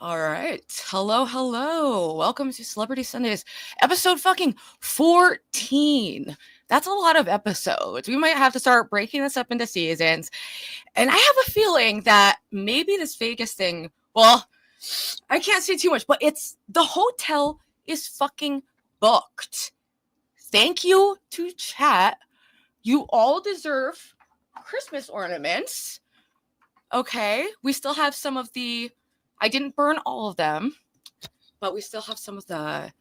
All right. Hello, hello. Welcome to Celebrity Sundays, episode fucking 14. That's a lot of episodes. We might have to start breaking this up into seasons. And I have a feeling that maybe this Vegas thing, well, I can't say too much, but the hotel is fucking booked. Thank you to chat. You all deserve Christmas ornaments. Okay. We still have some of I didn't burn all of them, but we still have some of the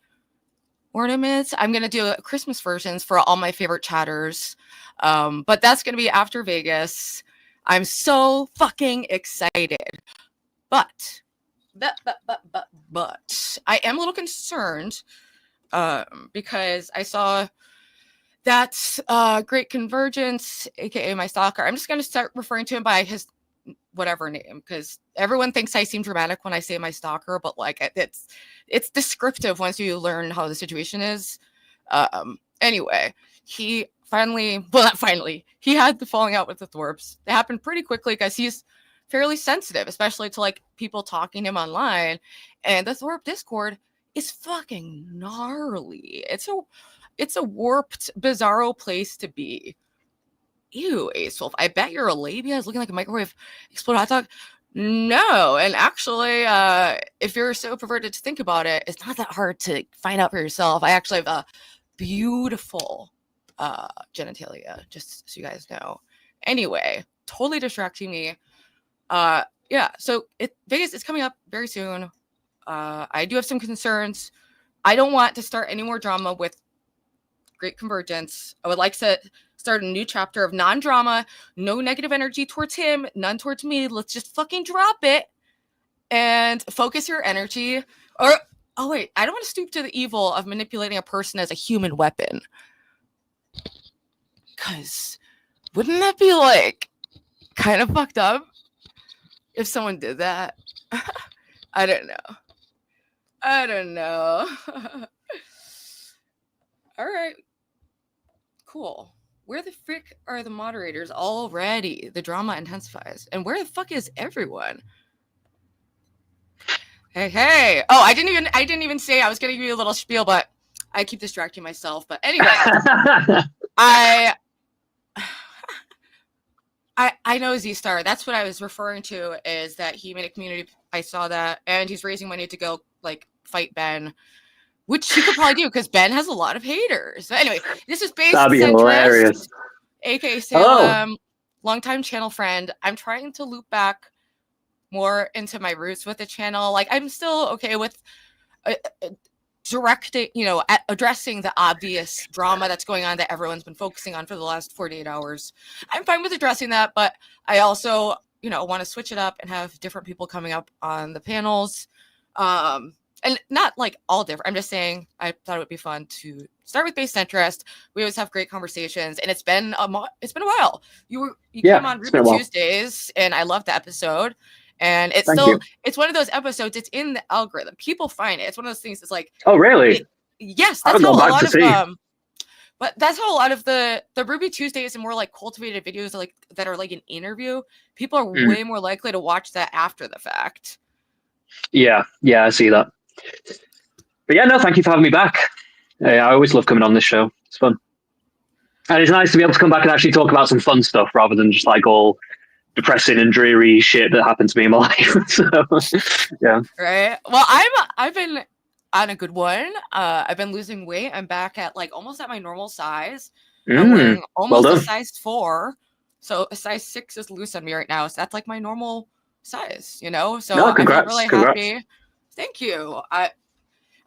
ornaments. I'm going to do Christmas versions for all my favorite chatters. But that's going to be after Vegas. I'm so fucking excited. But I am a little concerned because I saw that Great Convergence, aka my stalker. I'm just going to start referring to him by his whatever name, because everyone thinks I seem dramatic when I say my stalker, but like it's descriptive once you learn how the situation is. Anyway, he he had the falling out with the Thorpes. It happened pretty quickly because he's fairly sensitive, especially to like people talking to him online, and the Thorpe Discord is fucking gnarly. It's a warped, bizarro place to be. Ew, Ace Wolf. I bet you're a labia is looking like a microwave exploded hot dog. No, and actually, if you're so perverted to think about it, it's not that hard to find out for yourself. I actually have a beautiful genitalia, just so you guys know. Anyway, totally distracting me. Yeah, so Vegas is coming up very soon. I do have some concerns. I don't want to start any more drama with Great Convergence. I would like to start a new chapter of non-drama, no negative energy towards him, none towards me. Let's just fucking drop it and focus your energy. Or, oh wait, I don't want to stoop to the evil of manipulating a person as a human weapon. Because wouldn't that be like kind of fucked up if someone did that? I don't know. All right. Cool. Where the frick are the moderators already? The drama intensifies. And where the fuck is everyone? Hey. Oh, I didn't even say I was going to give you a little spiel, but I keep distracting myself. But anyway, I know Z-Star. That's what I was referring to, is that he made a community. I saw that. And he's raising money to go like fight Ben, which he could probably do because Ben has a lot of haters. So anyway, this is based on centrist, aka Salem, longtime channel friend. I'm trying to loop back more into my roots with the channel. Like, I'm still okay with directing, addressing the obvious drama that's going on that everyone's been focusing on for the last 48 hours. I'm fine with addressing that, but I also, want to switch it up and have different people coming up on the panels. And not like all different. I'm just saying I thought it would be fun to start with base centrist. We always have great conversations, and it's been a while. You came on Ruby Tuesdays, and I loved the episode. And it's it's one of those episodes. It's in the algorithm. People find it. It's one of those things. It's like, oh really? Yes, that's how a lot of but that's how a lot of the Ruby Tuesdays and more like cultivated videos that are like an interview. People are way more likely to watch that after the fact. Yeah, I see that. But yeah, no, thank you for having me back. I always love coming on this show. It's fun. And it's nice to be able to come back and actually talk about some fun stuff rather than just like all depressing and dreary shit that happened to me in my life. So, yeah. Right. Well, I've been on a good one. I've been losing weight. I'm back at like almost at my normal size. I'm wearing almost a size 4. So a size 6 is loose on me right now. So that's like my normal size, So no, congrats, I'm really happy. Thank you. I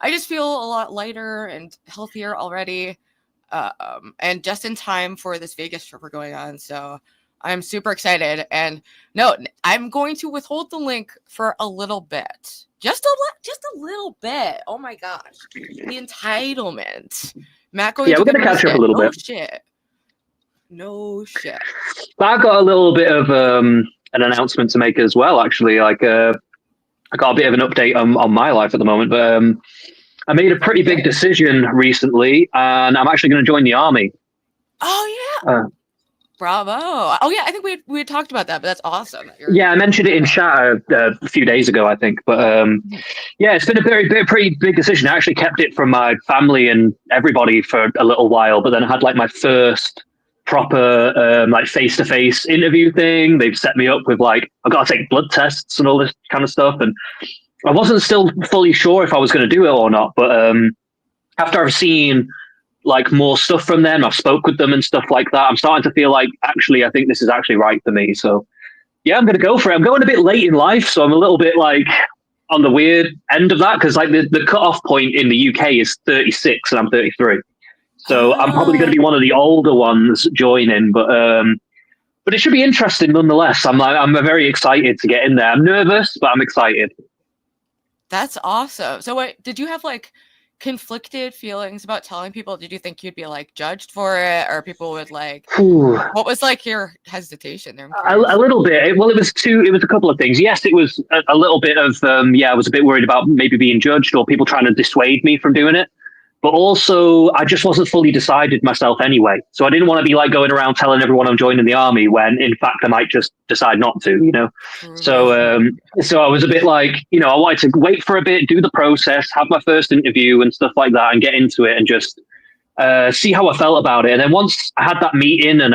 just feel a lot lighter and healthier already, and just in time for this Vegas trip we're going on. So I'm super excited. And no, I'm going to withhold the link for a little bit, just a little bit. Oh my gosh, the entitlement. Matt going. Yeah, we're going to catch up a little bit. No shit. But I've got a little bit of an announcement to make as well. Actually, like. I got a bit of an update on my life at the moment, but I made a pretty big decision recently, and I'm actually going to join the army. Oh, yeah. Bravo. Oh yeah, I think we had talked about that, but that's awesome. Yeah, I mentioned it in chat a few days ago, I think. But yeah, it's been a pretty big decision. I actually kept it from my family and everybody for a little while, but then I had like my first proper like face-to-face interview thing. They've set me up with like I've got to take blood tests and all this kind of stuff, and I wasn't still fully sure if I was going to do it or not. But after I've seen like more stuff from them, I've spoke with them and stuff like that, I'm starting to feel like actually I think this is actually right for me. So yeah, I'm going to go for it. I'm going a bit late in life, so I'm a little bit like on the weird end of that because like the cutoff point in the UK is 36 and I'm 33. So I'm probably going to be one of the older ones joining, but it should be interesting nonetheless. I'm very excited to get in there. I'm nervous, but I'm excited. That's awesome. So what did you have like conflicted feelings about telling people? Did you think you'd be like judged for it, or people would like what was like your hesitation there? A little bit. Well, it was a couple of things. Yes, it was a little bit of I was a bit worried about maybe being judged or people trying to dissuade me from doing it. But also, I just wasn't fully decided myself anyway. So I didn't want to be like going around telling everyone I'm joining the army when, in fact, I might just decide not to, you know? So I was a bit like, I wanted to wait for a bit, do the process, have my first interview and stuff like that and get into it and just see how I felt about it. And then once I had that meeting and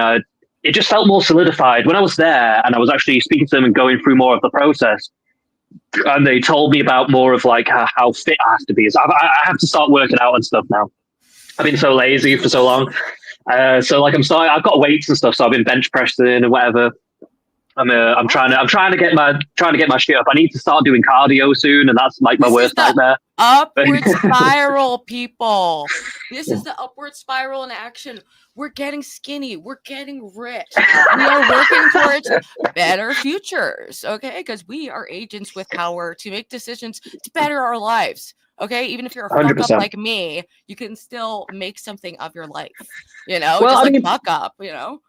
it just felt more solidified. When I was there and I was actually speaking to them and going through more of the process, and they told me about more of like how fit I have to be. So I have to start working out and stuff now. I've been so lazy for so long. So like I've got weights and stuff. So I've been bench pressing and whatever. I'm trying to get my shit up. I need to start doing cardio soon, and that's like my worst nightmare. Upward spiral, people. This is the upward spiral in action. We're getting skinny. We're getting rich. We are working towards better futures, okay? Because we are agents with power to make decisions to better our lives, okay? Even if you're a 100%. Fuck up like me, you can still make something of your life, Well, just like fuck up,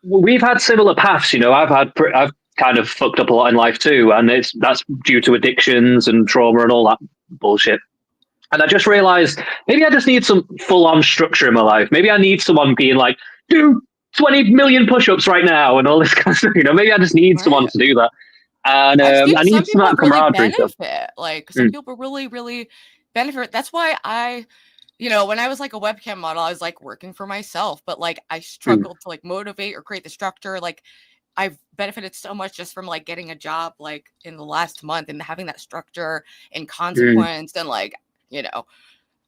We've had similar paths, I've kind of fucked up a lot in life too, and that's due to addictions and trauma and all that bullshit. And I just realized maybe I just need some full-on structure in my life. Maybe I need someone being like, do 20 million push-ups right now and all this kind of stuff. Maybe I just need someone to do that. And I need some of that camaraderie stuff. Like some people really, really benefit. That's why I, when I was like a webcam model, I was like working for myself, but like I struggled to like motivate or create the structure. Like I've benefited so much just from like getting a job like in the last month and having that structure and consequence and like,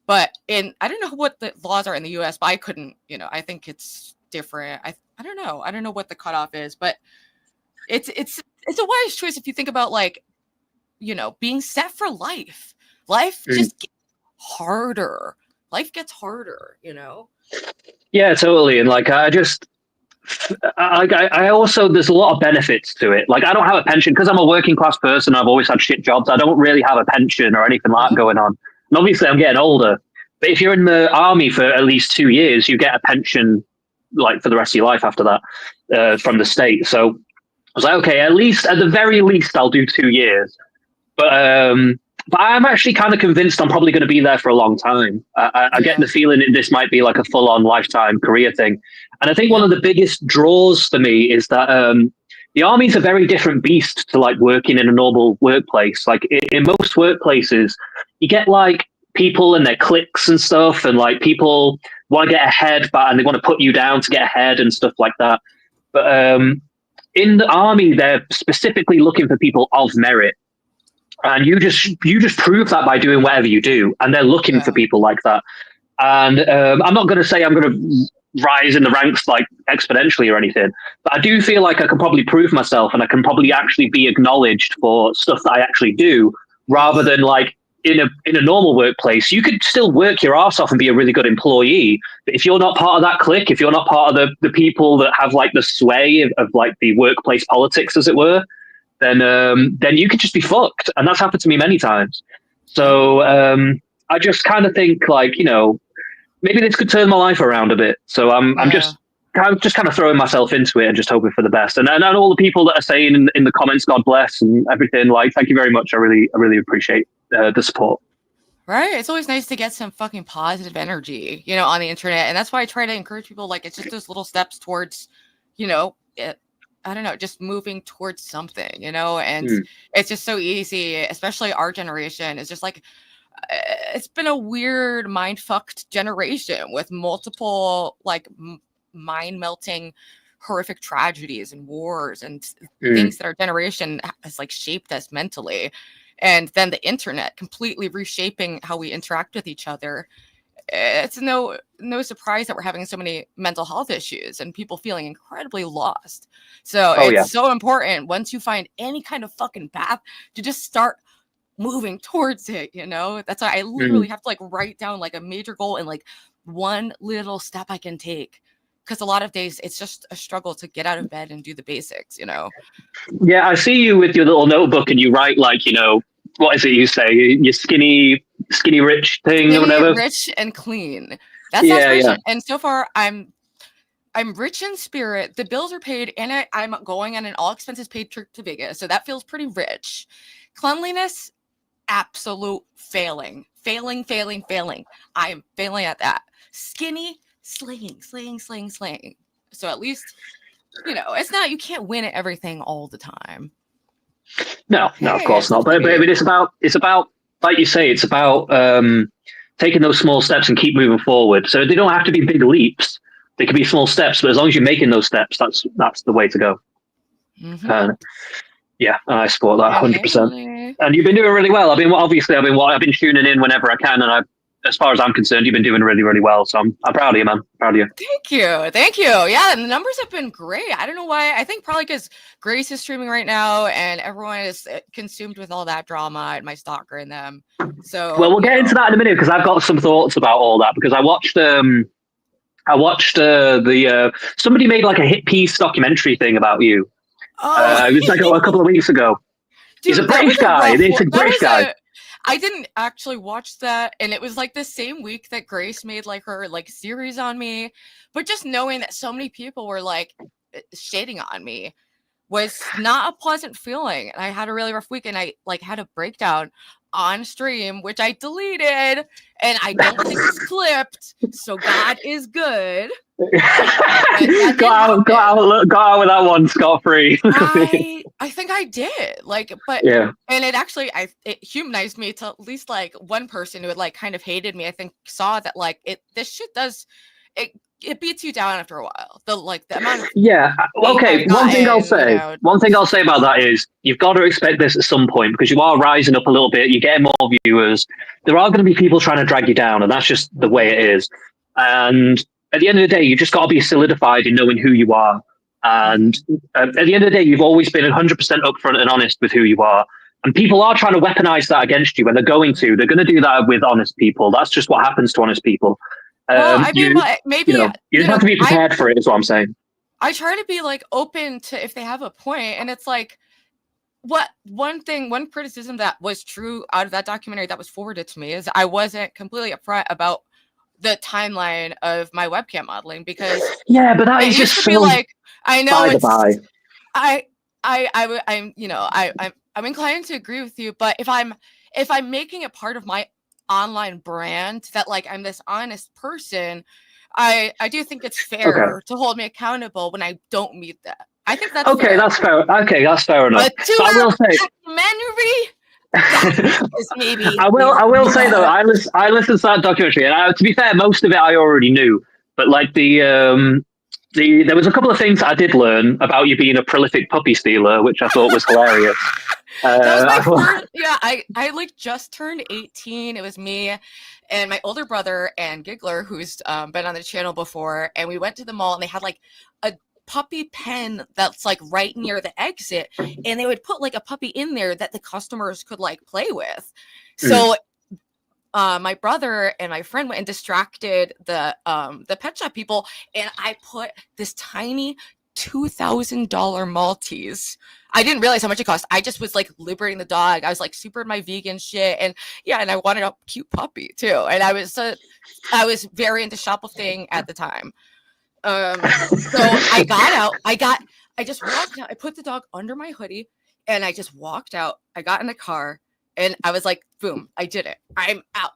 but I don't know what the laws are in the US, but I couldn't, I think it's different. I don't know. I don't know what the cutoff is, but it's a wise choice if you think about like, being set for life. Life just gets harder. Life gets harder, Yeah, totally. And like, I also, there's a lot of benefits to it. Like I don't have a pension because I'm a working class person. I've always had shit jobs. I don't really have a pension or anything like that going on. And obviously I'm getting older, but if you're in the army for at least 2 years, you get a pension like for the rest of your life after that from the state. So I was like, okay, at the very least I'll do 2 years. But I'm actually kind of convinced I'm probably going to be there for a long time. I get the feeling that this might be like a full-on lifetime career thing. And I think one of the biggest draws for me is that the army's a very different beast to like working in a normal workplace. Like in most workplaces, you get like people and their cliques and stuff, and like people want to get ahead, and they want to put you down to get ahead and stuff like that. But in the army, they're specifically looking for people of merit. And you just prove that by doing whatever you do, and they're looking for people like that. And I'm not going to say I'm going to rise in the ranks like exponentially or anything, but I do feel like I can probably prove myself, and I can probably actually be acknowledged for stuff that I actually do, rather than like in a normal workplace. You could still work your ass off and be a really good employee, but if you're not part of that clique, if you're not part of the people that have like the sway of like the workplace politics, as it were, then you could just be fucked. And that's happened to me many times. So I just kind of think like, maybe this could turn my life around a bit. So I'm just kind of throwing myself into it and just hoping for the best. And all the people that are saying in the comments, God bless and everything, like, thank you very much. I really appreciate the support. Right. It's always nice to get some fucking positive energy, on the internet. And that's why I try to encourage people. Like, it's just those little steps towards, I don't know, just moving towards something, you know, and Mm. it's just so easy, especially our generation. It's just like, it's been a weird mind fucked generation with multiple like mind melting horrific tragedies and wars and Mm. things that our generation has like shaped us mentally, and then the internet completely reshaping how we interact with each other. It's no surprise that we're having so many mental health issues and people feeling incredibly lost. So Oh yeah. it's so important, once you find any kind of fucking path, to just start moving towards it, you know? That's why I literally Mm. have to like write down like a major goal and like one little step I can take. Because a lot of days it's just a struggle to get out of bed and do the basics, you know? Yeah, I see you with your little notebook, and you write like, what is it you say? Your skinny rich thing or Skinny, whatever. rich, and clean. That sounds Yeah, rich. yeah. And so far I'm rich in spirit. The bills are paid, and I'm going on an all expenses paid trip to Vegas. So that feels pretty rich. Cleanliness, absolute failing. Failing. I am failing at that. Skinny, slaying. So at least, you know, it's not, you can't win at everything all the time. No, of Hey, course it's not. But Leftie. it's about like you say, it's about taking those small steps and keep moving forward. So they don't have to be big leaps. They can be small steps, but as long as you're making those steps, that's the way to go. Mm-hmm. And yeah, I support that And 100%. hey, And you've been doing really well. I've been tuning in whenever I can, and as far as I'm concerned, you've been doing really, really well. So I'm proud of you, man. Proud of you. thank you. Yeah, and the numbers have been great. I don't know why. I think probably because Grace is streaming right now, and everyone is consumed with all that drama and my stalker and them. Well, So we'll get into that in a minute because I've got some thoughts about all that. Because I watched the somebody made like a hit piece documentary thing about you. oh, It was like a couple of weeks ago. He's a dude, that was British a guy. rough It's one. a That British was guy. a. I didn't actually watch that, and it was like the same week that Grace made like her like series on me. But just knowing that so many people were like shading on me was not a pleasant feeling, and I had a really rough week, and I like had a breakdown on stream, which I deleted, and I don't think it's clipped. So God is good. But that did happen. Got out with that one scot free. I think I did, like, but Yeah. and it actually it humanized me to at least like one person who had like kind of hated me. I think saw that like this shit does it. It beats you down after a while. The amount of Yeah. hate Okay. I've gotten, you know. One thing I'll say about that is you've got to expect this at some point because you are rising up a little bit. You're getting more viewers. There are going to be people trying to drag you down, and that's just the way it is. And at the end of the day, you've just got to be solidified in knowing who you are. And at the end of the day, you've always been 100% upfront and honest with who you are. And people are trying to weaponize that against you, and they're going to. They're going to do that with honest people. That's just what happens to honest people. Well, I mean, maybe You just have to be prepared for it, is what I'm saying. I try to be like open to if they have a point, and it's like one criticism that was true out of that documentary that was forwarded to me is I wasn't completely upfront about the timeline of my webcam modeling, because but that is used just to be like, I know it's I'm inclined to agree with you, but if I'm making it part of my online brand that like I'm this honest person, I do think it's fair to hold me accountable when I don't meet that. I think that's fair. That's fair. Okay, that's fair enough. But I will say, maybe I will say though, I listened to that documentary, and to be fair, most of it I already knew. But like there was a couple of things I did learn about you being a prolific puppy stealer, which I thought was hilarious. That was my first, yeah, I like just turned 18. It was me and my older brother and Giggler, who's been on the channel before, and we went to the mall and they had like a puppy pen that's like right near the exit, and they would put like a puppy in there that the customers could like play with. So my brother and my friend went and distracted the pet shop people, and I put this tiny $2,000 Maltese. I didn't realize how much it cost. I just was like liberating the dog. I was like super in my vegan shit, and yeah, and I wanted a cute puppy too. And I was very into shoplifting at the time. So I got out. I just walked out. I put the dog under my hoodie, and I just walked out. I got in the car, and I was like, boom, I did it. I'm out.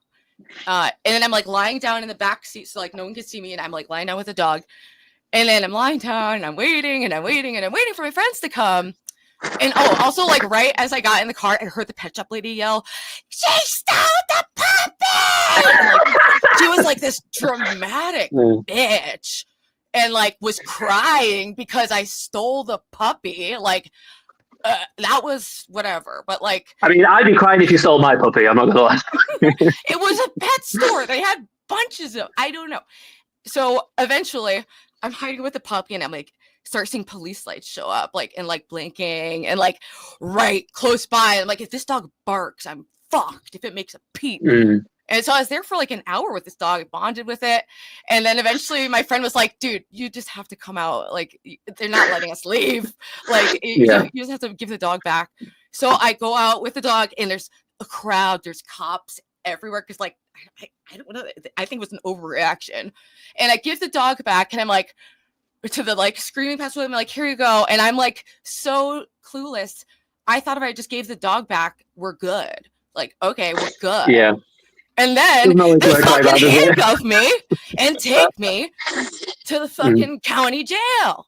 And then I'm like lying down in the back seat so like no one can see me, and I'm like lying down with the dog. And then I'm lying down and I'm waiting and I'm waiting and I'm waiting for my friends to come. And also like right as I got in the car, I heard the pet shop lady yell, "She stole the puppy!" And like she was like this dramatic bitch, and like was crying because I stole the puppy. Like that was whatever. But like, I mean, I'd be crying if you stole my puppy. I'm not gonna lie. it was a pet store. They had bunches of, I don't know. So eventually, I'm hiding with the puppy, and I'm like, start seeing police lights show up, like, and like blinking, and like right close by. I'm like, if this dog barks, I'm fucked. If it makes a peep. And so I was there for like an hour with this dog, bonded with it. And then eventually my friend was like, dude, you just have to come out. Like, they're not letting us leave. Like, you just have to give the dog back. So I go out with the dog, and there's a crowd. There's cops everywhere. Cause like, I don't know. I think it was an overreaction. And I give the dog back, and I'm like, to the like screaming past women, like, here you go. And I'm like so clueless. I thought if I just gave the dog back, we're good. Like, okay, we're good. Yeah. And then they fucking handcuff me and take me to the fucking county jail.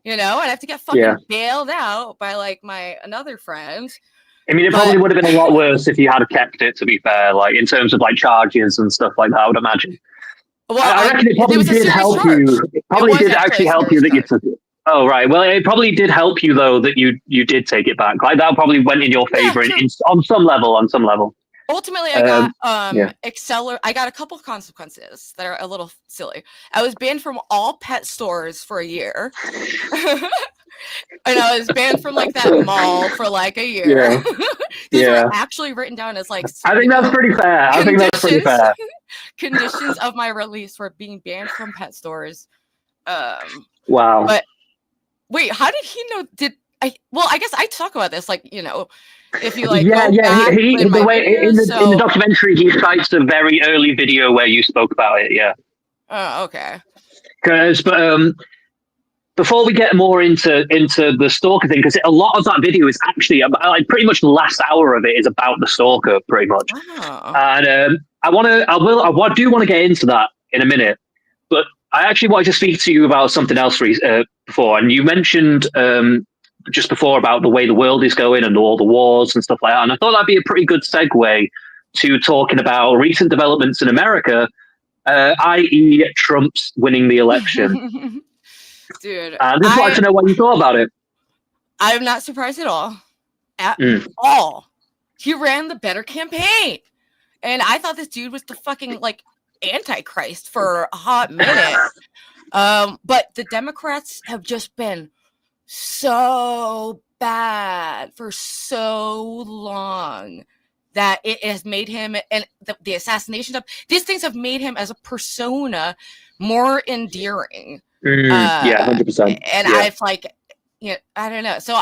You know, and I have to get fucking bailed out by like another friend. I mean, it probably would have been a lot worse if you had kept it, to be fair, like in terms of like charges and stuff like that, I would imagine. Well, I reckon it probably did help you. It probably did actually help you that you took it. Oh, right. Well, it probably did help you, though, that you did take it back. Like, that probably went in your favor on some level. Ultimately, I got I got a couple of consequences that are a little silly. I was banned from all pet stores for a year. And I was banned from like that mall for like a year. These were actually written down as like, I think that's pretty fair. Conditions of my release were being banned from pet stores. Wow. But wait, how did he know? I guess I talk about this, like, you know, if you like, in the documentary, he cites a very early video where you spoke about it. Yeah. Oh, okay. But before we get more into the stalker thing, because a lot of that video is actually like pretty much the last hour of it is about the stalker, pretty much. Oh. And I do want to get into that in a minute, but I actually wanted to speak to you about something else before, and you mentioned just before about the way the world is going and all the wars and stuff like that, and I thought that'd be a pretty good segue to talking about recent developments in America, i.e. Trump's winning the election. Dude, I just wanted to know what you thought about it. I'm not surprised at all. At all. He ran the better campaign. And I thought this dude was the fucking like Antichrist for a hot minute. But the Democrats have just been so bad for so long that it has made him, and the assassination stuff, these things have made him as a persona more endearing. 100%. And I've like, you know, I don't know. So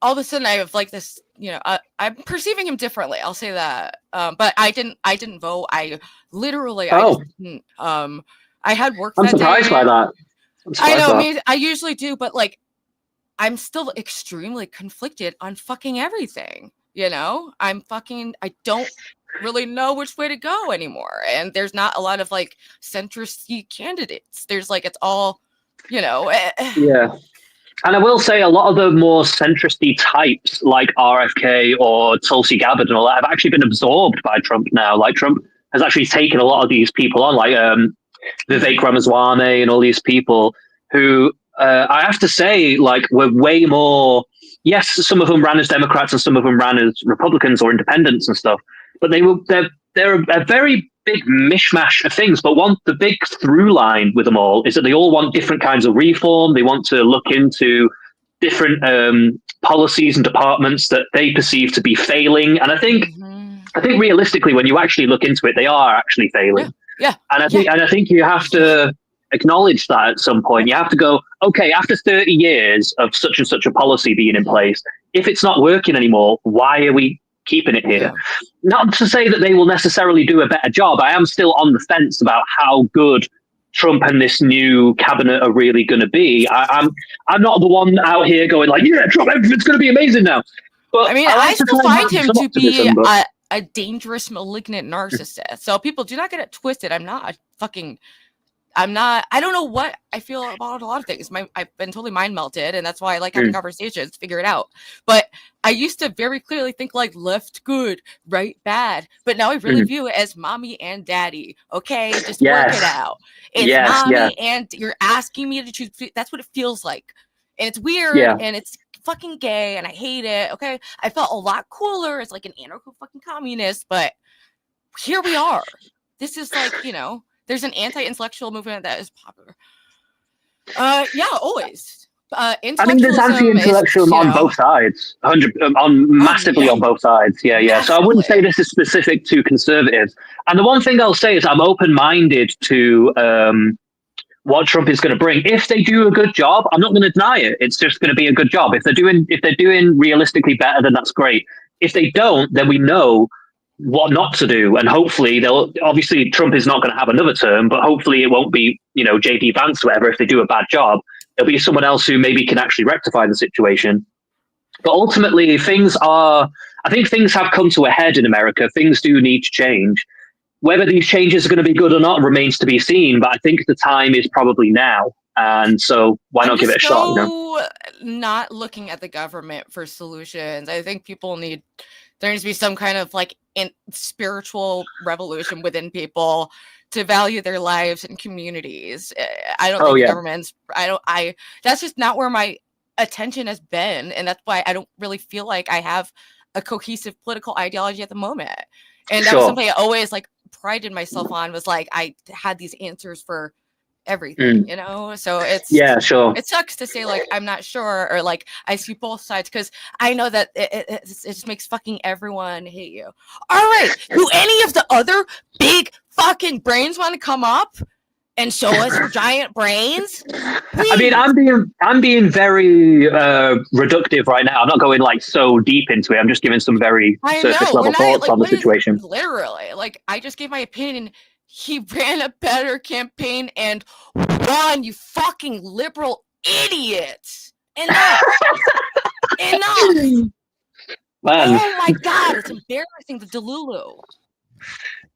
all of a sudden I have like this, you know, I'm perceiving him differently. I'll say that. But I didn't vote. I literally, I had work. I'm surprised by that. I know. I mean, I usually do, but like, I'm still extremely conflicted on fucking everything. You know, I don't really know which way to go anymore, and there's not a lot of like centrist candidates. There's like, it's all, you know. Yeah. And I will say a lot of the more centrist-y types like RFK or Tulsi Gabbard and all that have actually been absorbed by Trump now. Like, Trump has actually taken a lot of these people on, like Vivek Ramaswamy and all these people who I have to say, like, were way more. Yes, some of them ran as Democrats and some of them ran as Republicans or independents and stuff. But they're a very big mishmash of things. But the big through line with them all is that they all want different kinds of reform. They want to look into different policies and departments that they perceive to be failing. And I think realistically, when you actually look into it, they are actually failing. Yeah. And I think you have to acknowledge that at some point. You have to go, okay, after 30 years of such and such a policy being in place, if it's not working anymore, why are we keeping it here? Not to say that they will necessarily do a better job. I am still on the fence about how good Trump and this new cabinet are really going to be. I'm not the one out here going like, yeah, Trump, everything's going to be amazing now. But I mean, I still find him to be a dangerous, malignant narcissist. So people do not get it twisted. I'm not a fucking I don't know what I feel about a lot of things. I've been totally mind melted, and that's why I like having conversations, figure it out. But I used to very clearly think like left good, right bad. But now I really view it as mommy and daddy. Okay, just work it out. It's mommy and you're asking me to choose. That's what it feels like. And it's weird and it's fucking gay and I hate it. Okay. I felt a lot cooler as like an anarcho fucking communist, but here we are. This is like, you know, there's an anti-intellectual movement that is popular. Yeah, always. I mean, there's anti-intellectual on both sides, massively on both sides. Yeah, yeah. Massively. So I wouldn't say this is specific to conservatives. And the one thing I'll say is I'm open-minded to what Trump is going to bring. If they do a good job, I'm not going to deny it. It's just going to be a good job. If they're doing realistically better, then that's great. If they don't, then we know what not to do, and hopefully obviously Trump is not going to have another term, but hopefully it won't be, you know, JD Vance or whatever. If they do a bad job, there'll be someone else who maybe can actually rectify the situation. But ultimately I think things have come to a head in America. Things do need to change. Whether these changes are going to be good or not remains to be seen, but I think the time is probably now. And so why not give it a shot? You know? Not looking at the government for solutions. I think there needs to be some kind of like spiritual revolution within people to value their lives and communities. I don't think governments, that's just not where my attention has been. And that's why I don't really feel like I have a cohesive political ideology at the moment. And that was something I always like prided myself on, was like, I had these answers for everything, you know? So it sucks to say like I'm not sure, or like I see both sides, because I know that it just makes fucking everyone hate you. All right, do any of the other big fucking brains want to come up and show us your giant brains? Please. I mean, I'm being very reductive right now. I'm not going like so deep into it. I'm just giving some very surface level thoughts on the situation. Literally, like I just gave my opinion. He ran a better campaign and won, you fucking liberal idiots. Enough. Enough. Man. Oh my God, it's embarrassing, the Delulu.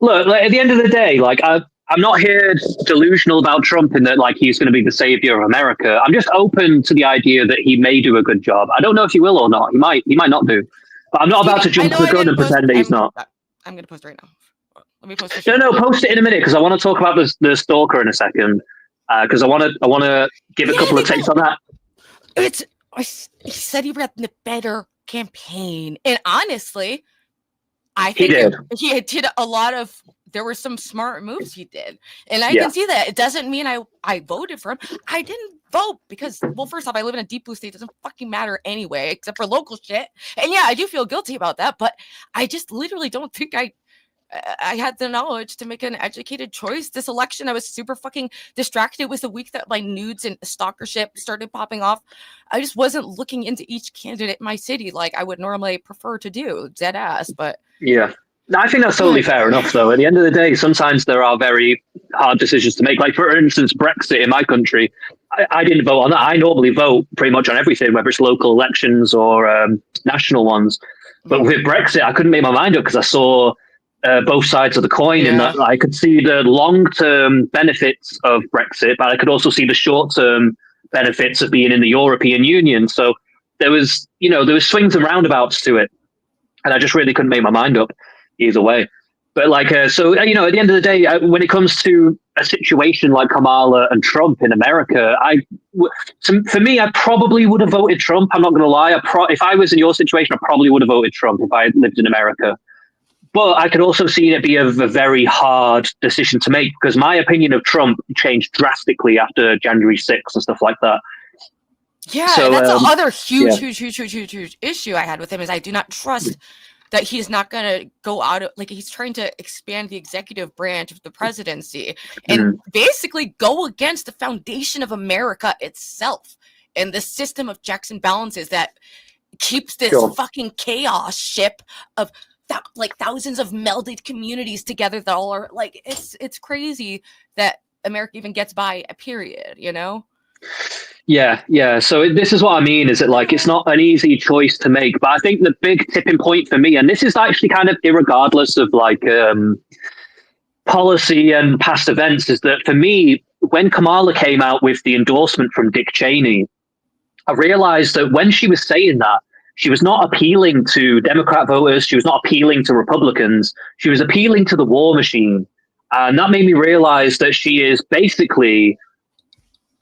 Look, like, at the end of the day, like I'm not here delusional about Trump in that like he's going to be the savior of America. I'm just open to the idea that he may do a good job. I don't know if he will or not. He might not do. But I'm not about to jump the gun and pretend that he's not. I'm going to post right now. Let me post No, post it in a minute, because I want to talk about the Stalker in a second. Because I want to give a couple of takes on that. He said he ran the better campaign, and honestly, I think he did a lot of. There were some smart moves he did, and I can see that. It doesn't mean I voted for him. I didn't vote because, well, first off, I live in a deep blue state. It doesn't fucking matter anyway, except for local shit. And yeah, I do feel guilty about that, but I just literally don't think I had the knowledge to make an educated choice this election. I was super fucking distracted. It was the week that my nudes and stalkership started popping off. I just wasn't looking into each candidate in my city like I would normally prefer to do, dead ass. But yeah, no, I think that's totally fair enough, though. At the end of the day, sometimes there are very hard decisions to make. Like, for instance, Brexit in my country, I didn't vote on that. I normally vote pretty much on everything, whether it's local elections or national ones. But with Brexit, I couldn't make my mind up because I saw both sides of the coin, and that I could see the long-term benefits of Brexit, but I could also see the short-term benefits of being in the European Union. So there was swings and roundabouts to it, and I just really couldn't make my mind up either way. But like, at the end of the day, when it comes to a situation like Kamala and Trump in America, for me, I probably would have voted Trump. I'm not going to lie. If I was in your situation, I probably would have voted Trump if I had lived in America. But I could also see it be a very hard decision to make, because my opinion of Trump changed drastically after January 6th and stuff like that. Yeah, so, that's the other huge issue I had with him, is I do not trust that he's not going to go out of, like, he's trying to expand the executive branch of the presidency and basically go against the foundation of America itself and the system of checks and balances that keeps this fucking chaos ship of like thousands of melded communities together that all are like, it's crazy that America even gets by, a period, you know? Yeah. So this is what I mean, is that like, it's not an easy choice to make, but I think the big tipping point for me, and this is actually kind of irregardless of like policy and past events, is that for me, when Kamala came out with the endorsement from Dick Cheney, I realized that when she was saying that, she was not appealing to Democrat voters. She was not appealing to Republicans. She was appealing to the war machine. And that made me realize that she is basically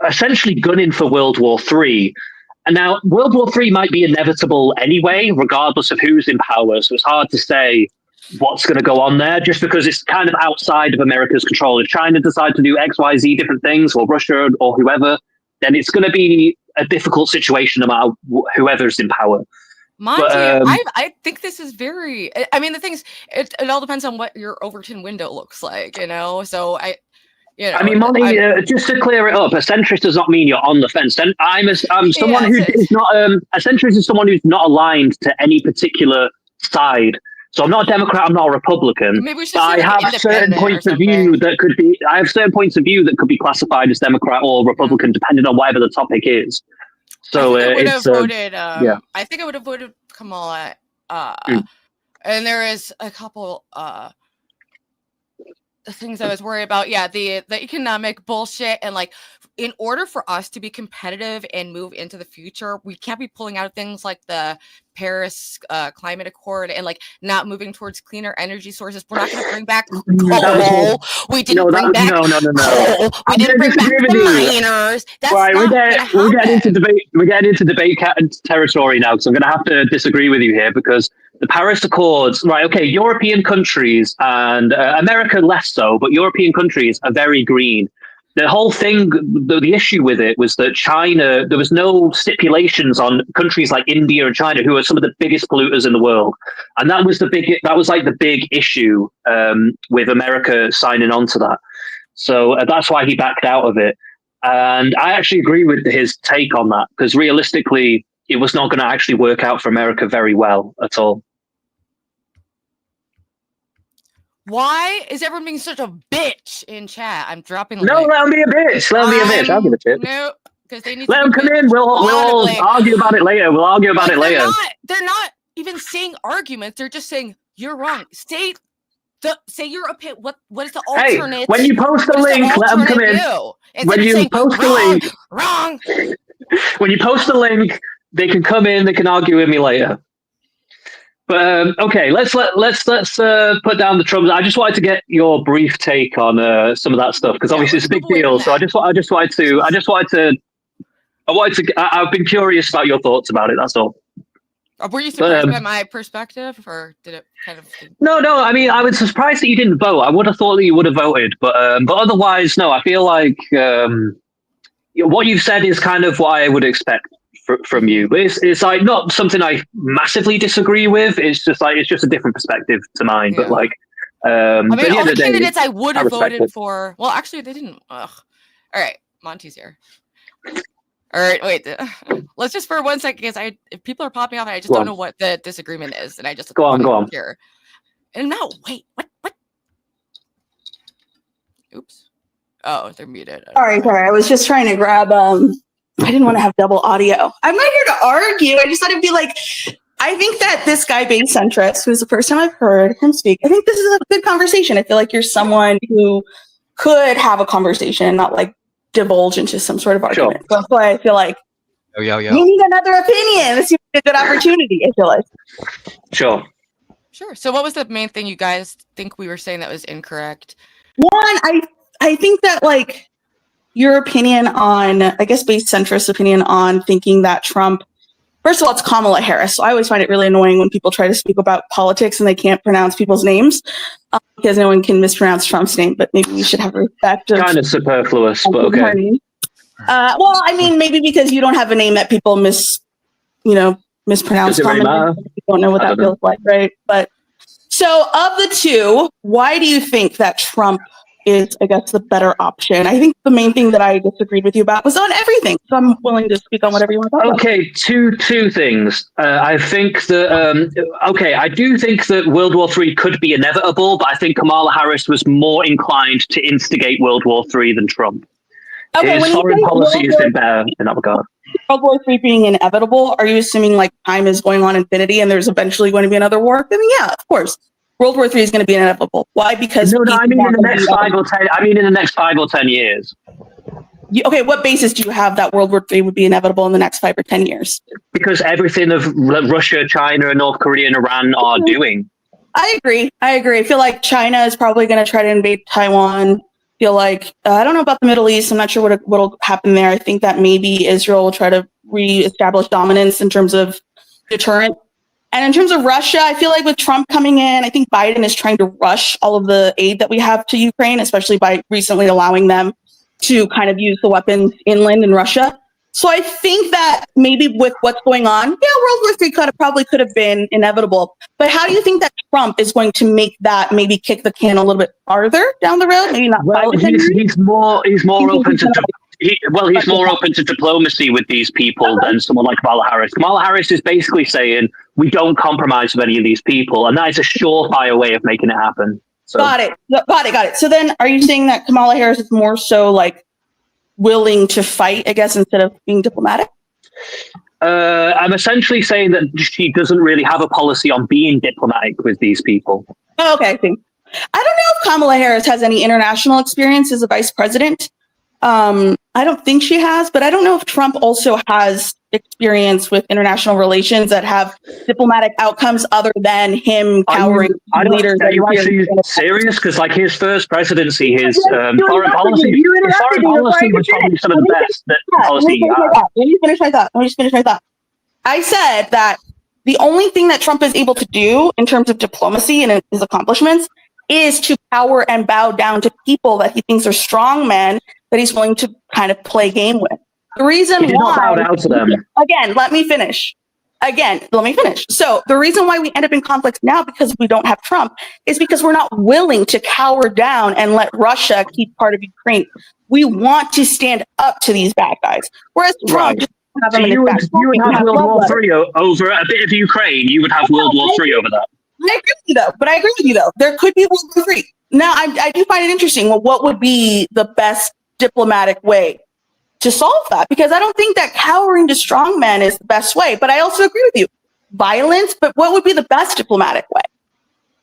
essentially gunning for World War III. And now World War III might be inevitable anyway, regardless of who's in power. So it's hard to say what's going to go on there just because it's kind of outside of America's control. If China decides to do X, Y, Z different things, or Russia or whoever, then it's going to be a difficult situation no matter whoever's in power. Monty, I think this is very, I mean, the thing is, it all depends on what your Overton window looks like, you know? So I mean, Monty, just to clear it up, a centrist does not mean you're on the fence. I'm someone who is not, a centrist is someone who's not aligned to any particular side. So I'm not a Democrat, I'm not a Republican. Maybe we should I have certain points of view that could be, classified as Democrat or Republican, depending on whatever the topic is. So I would have voted. I think I would have voted Kamala. And there is a couple things I was worried about. Yeah, the economic bullshit, and like, in order for us to be competitive and move into the future, we can't be pulling out things like the Paris Climate Accord and like not moving towards cleaner energy sources. We're not going to bring back coal. We didn't bring back coal. We didn't bring back the miners. That's right. We're getting into debate territory now, because I'm going to have to disagree with you here, because the Paris Accords, right? Okay, European countries and America less so, but European countries are very green. The whole thing, the issue with it was that China, there was no stipulations on countries like India and China, who are some of the biggest polluters in the world, and that was the big issue with America signing on to that. So that's why he backed out of it. And I actually agree with his take on that, because realistically, it was not going to actually work out for America very well at all. Why is everyone being such a bitch in chat? I'm dropping. No, let them be a bitch. Let them be a bitch. I'll give a shit. No, because they need. Let them come in. We'll argue about it later. They're not even saying arguments. They're just saying you're wrong. Say your opinion. What is the alternate? Hey, when you post the link, let them come in. When you post the link, wrong. When you post the link, they can come in. They can argue with me later. But okay, let's put down the Trump. I just wanted to get your brief take on some of that stuff, because obviously it's a big deal. So I've been curious about your thoughts about it. That's all. Were you surprised by my perspective, or did it kind of? No. I mean, I was surprised that you didn't vote. I would have thought that you would have voted, but otherwise, no. I feel like what you've said is kind of what I would expect from you, but it's like not something I massively disagree with. It's just a different perspective to mine. Yeah. But like, I mean, all the candidates I would have voted for. Well, actually, they didn't. Ugh. All right, Monty's here. All right, wait. Let's just for 1 second, because if people are popping off, I just don't know what the disagreement is, and I just go on here. And no, wait, what? Oops. Oh, they're muted. Sorry. I was just trying to grab. I didn't want to have double audio. I'm not here to argue. I just thought it'd be like, I think that this guy being centrist, who's the first time I've heard him speak, I think this is a good conversation. I feel like you're someone who could have a conversation and not like divulge into some sort of argument. Sure. That's why I feel like you need another opinion. This seems like a good opportunity, I feel like. Sure. So what was the main thing you guys think we were saying that was incorrect? One, I think that like your opinion on, I guess, base centrist opinion on thinking that Trump, first of all, it's Kamala Harris. So I always find it really annoying when people try to speak about politics and they can't pronounce people's names because no one can mispronounce Trump's name, but maybe we should have respect. Kind of superfluous, but okay. Well, I mean, maybe because you don't have a name that people mispronounce. You don't know what that feels like, right? But so of the two, why do you think that Trump is, I guess, the better option? I think the main thing that I disagreed with you about was on everything. So I'm willing to speak on whatever you want to talk about. Okay, two things. I think that, I do think that World War III could be inevitable, but I think Kamala Harris was more inclined to instigate World War III than Trump. Okay, his foreign policy has been better in that regard. World War III being inevitable, are you assuming like time is going on infinity and there's eventually going to be another war? I mean, yeah, of course. World War III is going to be inevitable. Why? Because I mean in the next 5 or 10 years. Okay, what basis do you have that World War III would be inevitable in the next 5 or 10 years? Because everything of Russia, China, North Korea, and Iran are doing. I agree. I feel like China is probably going to try to invade Taiwan. Feel like I don't know about the Middle East. I'm not sure what'll happen there. I think that maybe Israel will try to reestablish dominance in terms of deterrent. And in terms of Russia, I feel like with Trump coming in, I think Biden is trying to rush all of the aid that we have to Ukraine, especially by recently allowing them to kind of use the weapons inland in Russia. So I think that maybe with what's going on, World War III probably could have been inevitable. But how do you think that Trump is going to make that maybe kick the can a little bit farther down the road? Maybe not. Well, he's more open to he's more open to diplomacy with these people than someone like Kamala Harris. Kamala Harris is basically saying we don't compromise with any of these people, and that is a surefire way of making it happen. So. Got it. So then, are you saying that Kamala Harris is more so like willing to fight, I guess, instead of being diplomatic? I'm essentially saying that she doesn't really have a policy on being diplomatic with these people. Oh, okay, I think. I don't know if Kamala Harris has any international experience as a vice president. I don't think she has, but I don't know if Trump also has experience with international relations that have diplomatic outcomes other than him cowering leaders. Are you actually serious? Because like his first presidency, his foreign policy was probably some of the best policy. Let me finish my thought. I said that the only thing that Trump is able to do in terms of diplomacy and his accomplishments is to cower and bow down to people that he thinks are strong men that he's willing to kind of play game with. The reason why, not bow down to them. Again, let me finish. So the reason why we end up in conflict now because we don't have Trump is because we're not willing to cower down and let Russia keep part of Ukraine. We want to stand up to these bad guys. Whereas Trump just have them in his back. You would have World War III over a bit of Ukraine. You would have World War III over that. I agree with you though. There could be World War III. Now, I do find it interesting. Well, what would be the best diplomatic way to solve that? Because I don't think that cowering to strongmen is the best way. But I also agree with you. Violence, but what would be the best diplomatic way?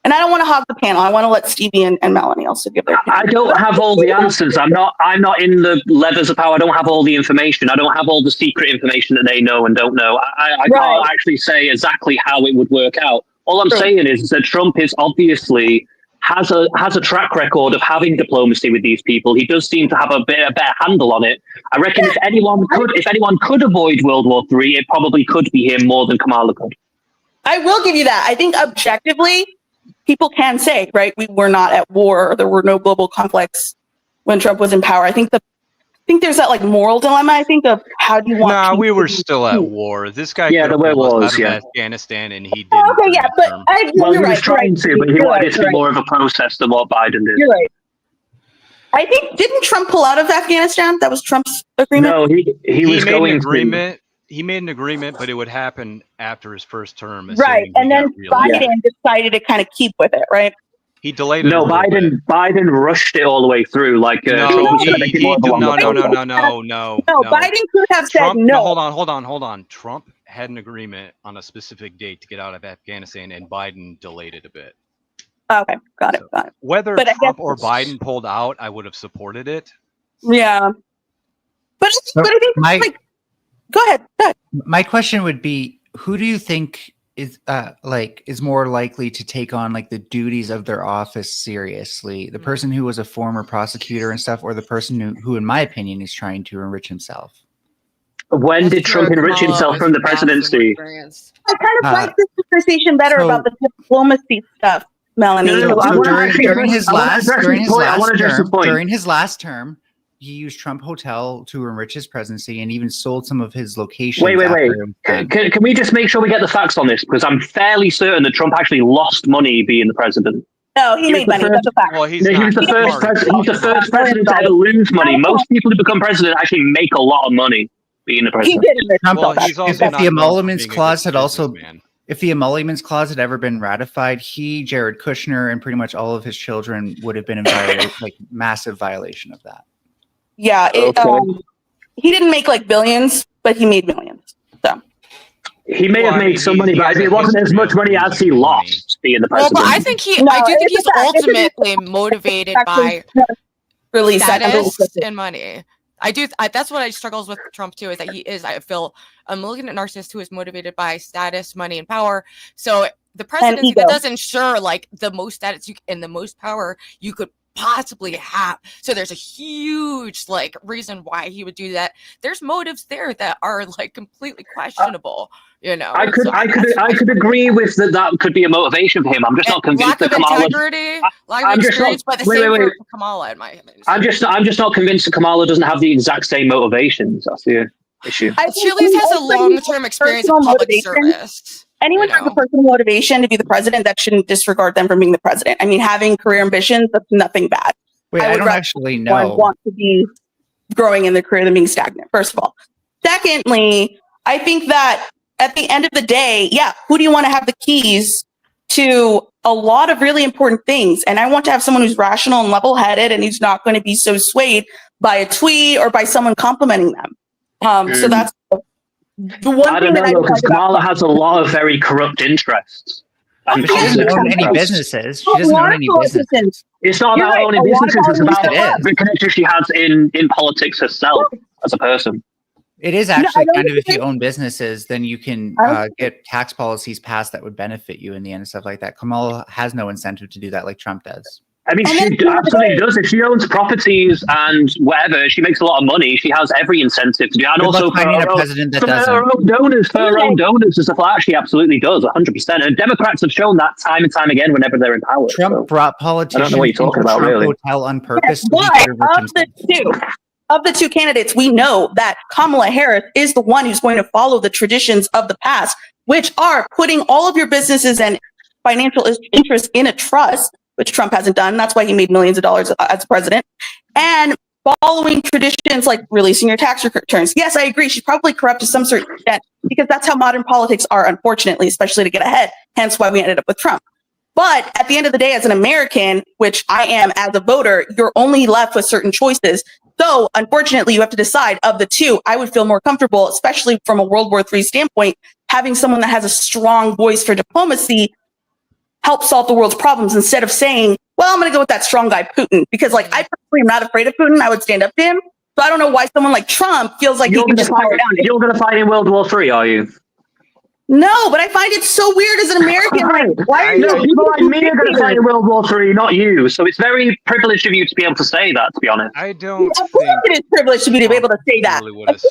And I don't want to hog the panel. I want to let Stevie and Melanie also give their opinion. I don't have all the answers. I'm not in the levers of power. I don't have all the information. I don't have all the secret information that they know and don't know. I can't actually say exactly how it would work out. All I'm saying is that Trump is obviously has a track record of having diplomacy with these people. He does seem to have a better handle on it. I reckon if anyone could avoid World War III, it probably could be him more than Kamala could. I will give you that. I think objectively, people can say, right, we were not at war, or there were no global conflicts when Trump was in power. I think there's that like moral dilemma. I think of how do you want? No, we were still at war. This guy, the way was, Afghanistan, and he didn't. Okay, yeah, but he was trying to, but he wanted it to be more of a process than what Biden did. You're right. I think didn't Trump pull out of Afghanistan? That was Trump's agreement. No, he was made going an agreement. He made an agreement, but it would happen after his first term. Right, and then Biden decided to kind of keep with it, right? He delayed it. No, Biden rushed it all the way through. Like no. Biden could have said no. Hold on. Trump had an agreement on a specific date to get out of Afghanistan, and Biden delayed it a bit. Okay, got it. Whether Trump or Biden pulled out, I would have supported it. Yeah, but I think go ahead. My question would be, who do you think is more likely to take on like the duties of their office seriously? The person who was a former prosecutor and stuff, or the person who in my opinion is trying to enrich himself? When did Trump enrich himself from the presidency? I kind of like this conversation better about the diplomacy stuff, Melanie. During his last term, he used Trump Hotel to enrich his presidency and even sold some of his locations. Wait. Can we just make sure we get the facts on this? Because I'm fairly certain that Trump actually lost money being the president. No, he made money. That's a fact. Well, he's the first president to ever lose money. Most people who become president actually make a lot of money being the president. He did. If the emoluments clause had if the emoluments clause had ever been ratified, Jared Kushner, and pretty much all of his children would have been in massive violation of that. Yeah, he didn't make like billions, but he made millions. So he may have made some money, but it wasn't as much money as he lost being the president. Well, but I think he's ultimately motivated by status and money. That's what I struggles with Trump too, is that he is, I feel, a malignant narcissist who is motivated by status, money, and power. So the presidency that does ensure like the most status and the most power you could possibly have. So there's a huge like reason why he would do that. There's motives there that are like completely questionable. You know, I could agree with that. That could be a motivation for him. I'm just not convinced that Kamala. Lack of integrity, lack of experience, but the same for Kamala in my opinion. I'm just not convinced that Kamala doesn't have the exact same motivations. That's the issue. She at least has a long-term experience in public service. Anyone who has a personal motivation to be the president, that shouldn't disregard them from being the president. I mean, having career ambitions, that's nothing bad. Wait, I don't actually know. I want to be growing in their career than being stagnant, first of all. Secondly, I think that at the end of the day, yeah, who do you want to have the keys to a lot of really important things? And I want to have someone who's rational and level-headed and who's not going to be so swayed by a tweet or by someone complimenting them. So that's the one thing that I don't know, because Kamala has a lot of very corrupt interests. She doesn't own any businesses. She doesn't own any businesses. It's not about owning businesses. It's about the connection she has in politics herself as a person. It is actually kind of, if you own businesses, then you can get tax policies passed that would benefit you in the end and stuff like that. Kamala has no incentive to do that like Trump does. I mean, she absolutely does. If she owns properties and whatever, she makes a lot of money. She has every incentive to do that. And also for her own donors and stuff like that, she absolutely does, 100%. And Democrats have shown that time and time again whenever they're in power. Trump brought politicians I don't know what you're talking about, really. Hotel on purpose. Of the two candidates, we know that Kamala Harris is the one who's going to follow the traditions of the past, which are putting all of your businesses and financial interests in a trust, which Trump hasn't done. That's why he made millions of dollars as president. And following traditions like releasing your tax returns. Yes, I agree. She's probably corrupt to some certain extent because that's how modern politics are, unfortunately, especially to get ahead. Hence why we ended up with Trump. But at the end of the day, as an American, which I am as a voter, you're only left with certain choices. So unfortunately, you have to decide of the two. I would feel more comfortable, especially from a World War III standpoint, having someone that has a strong voice for diplomacy help solve the world's problems instead of saying, well, I'm going to go with that strong guy, Putin, because like I personally am not afraid of Putin. I would stand up to him. So I don't know why someone like Trump feels like he can just power down. You're going to fight in World War III, are you? No, but I find it so weird as an American. Like, why are you? People like me are going to fight in World War III, not you. So it's very privileged of you to be able to say that, to be honest. I don't Of course it is privileged to be able to say that. Really Because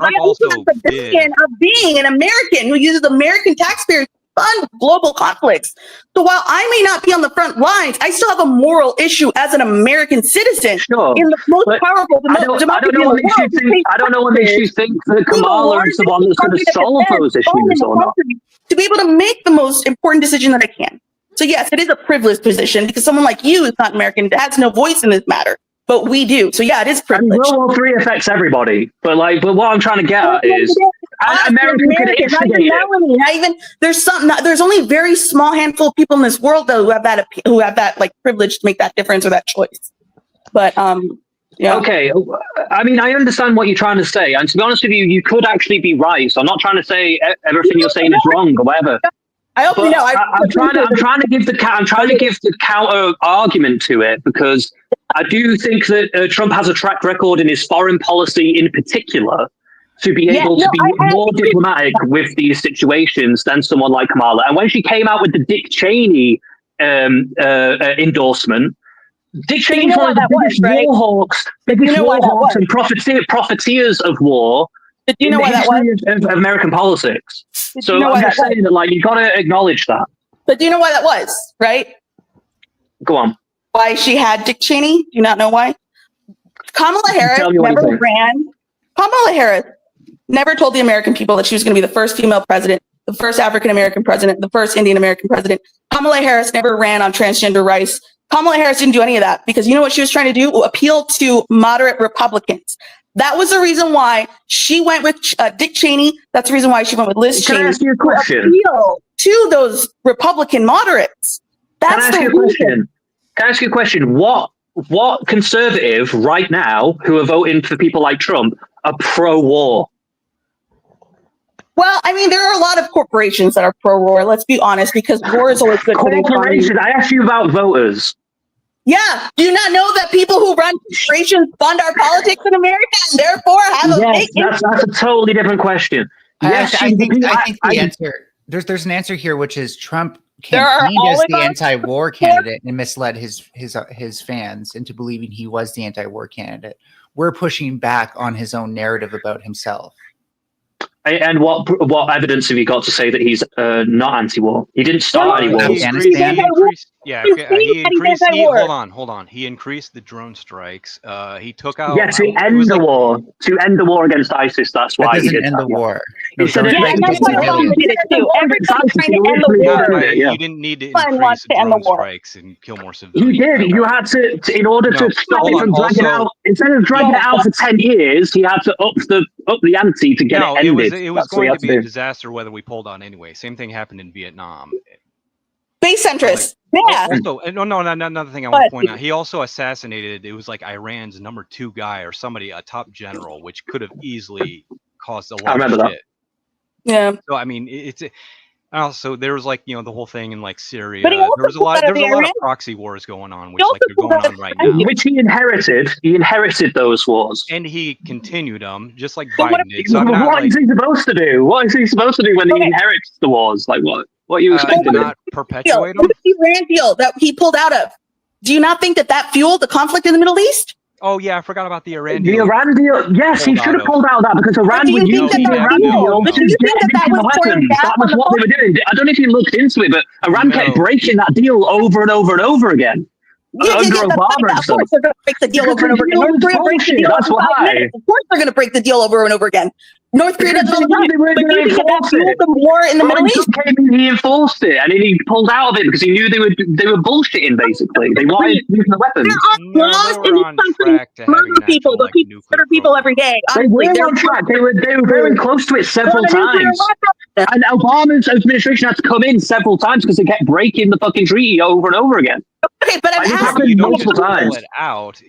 I also have the position of being an American who uses American taxpayers to fund global conflicts. So while I may not be on the front lines, I still have a moral issue as an American citizen in the most powerful democracy in the world. I don't know what makes you think that Kamala is the one that's going to solve those issues or not. To be able to make the most important decision that I can. So yes, it is a privileged position because someone like you is not American, has no voice in this matter. But we do. So yeah, it is privileged. World War III affects everybody. But what I'm trying to get at is America could instigate it. There's only a very small handful of people in this world though who have that like privilege to make that difference or that choice. But yeah. Okay. I mean, I understand what you're trying to say. And to be honest with you, you could actually be right. So I'm not trying to say everything you're saying is wrong or whatever. I hope you know. I'm trying to give the counter argument to it because I do think that Trump has a track record in his foreign policy, in particular, to be able to be more diplomatic with these situations than someone like Kamala. And when she came out with the Dick Cheney endorsement, Dick Cheney's one of the biggest war hawks and profiteers of war. But do you know why that was? Of American politics. So I'm just saying that, you got to acknowledge that. But do you know why that was, right? Go on. Why she had Dick Cheney? Do you not know why? Kamala Harris never ran. Kamala Harris never told the American people that she was going to be the first female president, the first African-American president, the first Indian-American president. Kamala Harris never ran on transgender rights. Kamala Harris didn't do any of that because you know what she was trying to do? Appeal to moderate Republicans. That was the reason why she went with Dick Cheney. That's the reason why she went with Liz Cheney. Can I ask you a question? Appeal to those Republican moderates. That's the reason. Can I ask you a question? What conservative right now who are voting for people like Trump are pro-war? Well, I mean, there are a lot of corporations that are pro-war. Let's be honest, because war is always good. Corporations. I asked you about voters. Yeah. Do you not know that people who run corporations fund our politics in America and therefore have a Yes, big that's a totally different question. Yes, I think the I- answer there's an answer here, which is Trump There are campaigned as the oligarchs anti-war candidate and misled his fans into believing he was the anti-war candidate. We're pushing back on his own narrative about himself. And what evidence have you got to say that he's not anti-war? He didn't start any Well, wars. Afghanistan. Hold on. He increased the drone strikes. He took out. Yeah, to end the war. To end the war against ISIS. That's That why he doesn't did end that. the war. He No, said drone it- Yeah, strikes and that's against why Obama civilians. did it too. Everybody's trying to end the war. Yeah. You didn't need to Everyone increase wants the to end the drone war. strikes and kill more You civilians. did. You had to in order to No, stop hold it on, from dragging also- out. Instead of dragging it out for 10 years, he had to up the ante to get No, it it ended. was That's what he going had to be a do. disaster whether we pulled out anyway. Same thing happened in Vietnam. Base centrists. Yeah. Also, another thing I want to point out. He also assassinated. It was like Iran's #2 guy or somebody, a top general, which could have easily caused a lot of remember that. shit. Yeah. So I mean, also there was like the whole thing in like Syria. But he also There was a pulled lot. out of There was a lot of Iran. proxy wars going on, which He like also they're pulled going out of on right Iran. now. Which he inherited. He inherited those wars. And he continued them just like But what Biden did. So I'm not What like is he supposed to do? What is he supposed to do when he inherits the wars? Like what? What are you expecting? not Deal. perpetuate What them. is the Iran deal that he pulled out of? Do you not think that fueled the conflict in the Middle East? Oh yeah, I forgot about the Iran The deal. Iran deal, yes, he Pulled should out have pulled out of that because But Iran do would you use think the that Iran fueled? deal But to do you get think that nuclear was pouring weapons. gas That on was the what they were doing. I don't know if you looked into it, but Iran kept No. breaking that deal over and over and over again. Under Obama and Of stuff. course, they're going to break the deal Because over and the over again. deal North was Korea breaks the bullshit, deal that's every 5 why. minutes. Of course, they're going to break the deal over and over again. North Korea does it all the time. They weren't But do you going to think that enforce fueled it. the war in the But Middle when East? Trump came in, he enforced it, and then he pulled out of it because he knew they were bullshitting. Basically, they wanted using the weapons. There are No, laws they in were this on country track to having murder an people, actual, but like, people nuclear murder people program. every day. They Honestly, were on track. They were very close to it several times. And Obama's administration had to come in several times because they kept breaking the fucking treaty over and over again. Okay, but I'm I just Yeah, asking but you don't multiple just pull times. it out.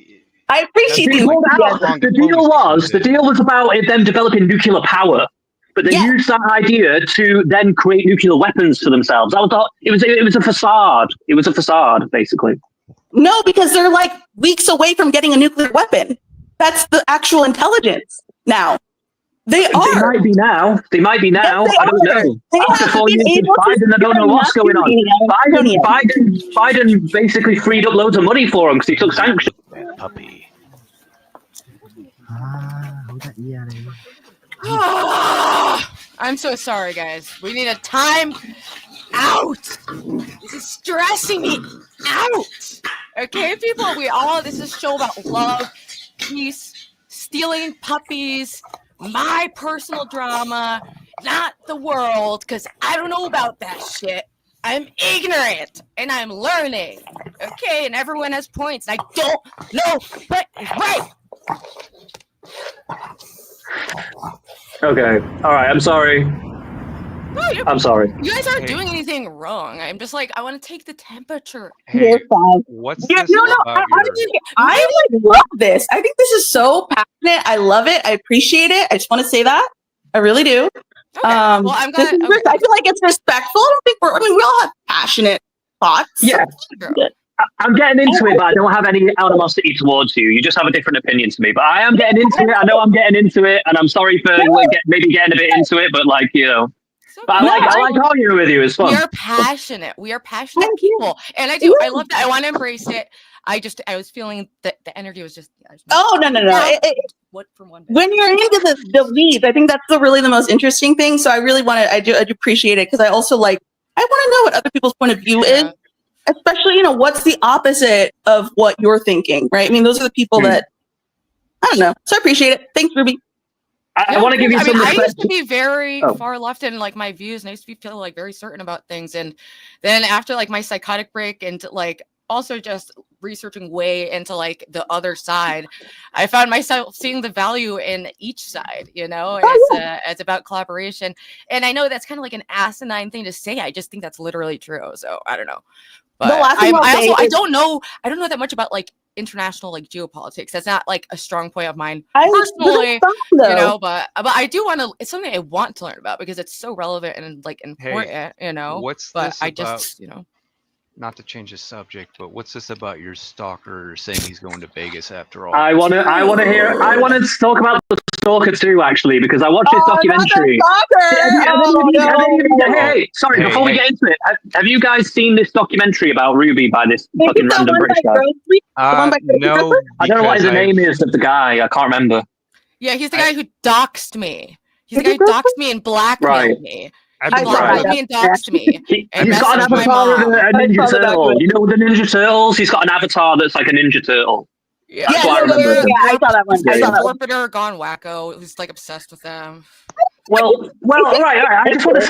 I appreciate They you. pulled out. Long The deal was about them developing nuclear power, but they Yeah. used that idea to then create nuclear weapons for themselves. That was all, it was a facade. It was a facade, basically. No, because they're like weeks away from getting a nuclear weapon. That's the actual intelligence now. They They are. might be now. They might be now. Yes, they I don't are. know. They After have 4 been years with able to Biden, I don't know secure what's going on. uranium. Biden basically freed up loads of money for him because he took sanctions. Puppy. I'm so sorry, guys. We need a time out. This is stressing me out. Okay, people, this is a show about love, peace, stealing puppies, my personal drama, not the world, because I don't know about that shit. I'm ignorant and I'm learning. Okay, and everyone has points. I don't know what is right. Okay. All right. I'm sorry. No, I'm sorry. you guys aren't Hey. doing anything wrong. I'm just like, I want to take the temperature. Hey, You're fine. what's Yeah, this no, about your? I like love this. I think this is so passionate. I love it. I appreciate it. I just want to say that. I really do. Okay, well, I'm this gonna. is I feel like it's respectful. I don't think we all have passionate thoughts. Yeah. I'm getting into it, but I don't have any animosity towards you. You just have a different opinion to me. But I am getting into it. I know I'm getting into it, and I'm sorry for maybe getting a bit into it. But like but I like arguing with you. It's fun. We are passionate. We are passionate people, and I do. I love that. I want to embrace it. I was feeling that the energy was just. Oh no. What from one? When you're into the weeds, I think that's really the most interesting thing. So I really want to. I do appreciate it because I also I want to know what other people's point of view is. Especially, what's the opposite of what you're thinking, right? I mean, those are the people that, I don't know. So I appreciate it. Thanks, Ruby. I want to give you some I respect. used to be very far left in my views, and I used to feel very certain about things. And then after my psychotic break and also just researching way into the other side, I found myself seeing the value in each side, it's about collaboration. And I know that's kind of an asinine thing to say. I just think that's literally true. So I don't know. But I don't know that much about international international geopolitics. That's not a strong point of mine personally, but I do want to. It's something I want to learn about because it's so relevant and important, What's But this I about? just not to change the subject, but what's this about your stalker saying he's going to Vegas after all? I want to talk about the Stalker too, actually, because I watched this documentary. Hey, sorry, before we get into it, have you guys seen this documentary about Ruby by this fucking random British guy? No, I don't know what his name is of the guy. I can't remember. Yeah, he's the guy who doxed me. He's the guy who doxed me and blackmailed me. Blackmailed me and doxed me. He's got an avatar of a Ninja Turtle. You know the Ninja Turtles? He's got an avatar that's like a Ninja Turtle. Yeah, That's what I remember. I saw that one. I saw that one. Orbiter gone wacko. Who's like obsessed with them. Well, all right. I just want to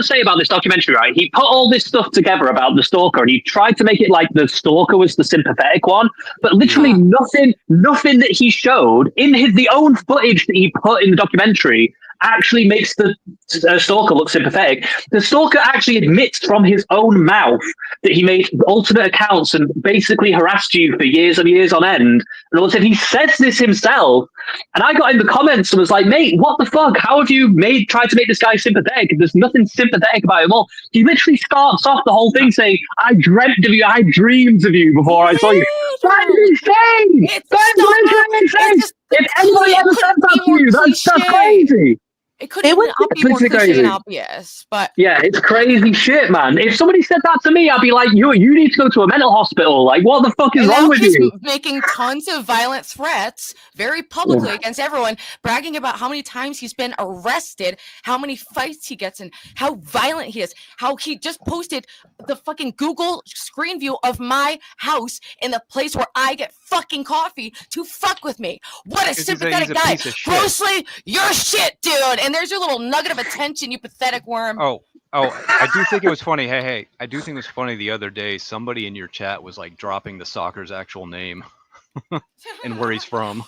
say about this documentary, right? He put all this stuff together about the Stalker, and he tried to make it like the Stalker was the sympathetic one, but literally nothing that he showed in the own footage that he put in the documentary actually makes the Stalker look sympathetic. The Stalker actually admits from his own mouth that he made alternate accounts and basically harassed you for years and years on end. And all of a sudden, he says this himself. And I got in the comments and was like, mate, what the fuck? How have you tried to make this guy sympathetic? There's nothing sympathetic about him all. He literally starts off the whole thing saying, I dreamt of you, I had dreams of you before I saw you. That's insane! That's literally insane! If anybody ever said that to you, that's crazy! It could not be more cliche and obvious, but yeah, it's crazy shit, man. If somebody said that to me, I'd be like, you need to go to a mental hospital. Like, what the fuck is wrong with you? Making tons of violent threats very publicly against everyone, bragging about how many times he's been arrested, how many fights he gets in, how violent he is, how he just posted the fucking Google screen view of my house in the place where I get fucking coffee to fuck with me. What a sympathetic guy. Grossly, you're shit, dude. And there's your little nugget of attention, you pathetic worm. Oh, I do think it was funny. Hey, I do think it was funny the other day. Somebody in your chat was like dropping the Stalker's actual name and where he's from.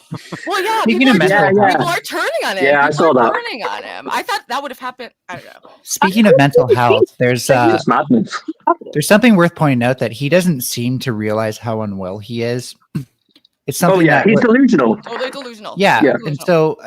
Well, yeah, Speaking of mental health, people are turning on him. Yeah, I saw that. Turning on him. I thought that would have happened. I don't know. Speaking of mental health, there's madness. There's something worth pointing out that he doesn't seem to realize how unwell he is. It's something he's delusional. Totally delusional. Yeah. Delusional. And so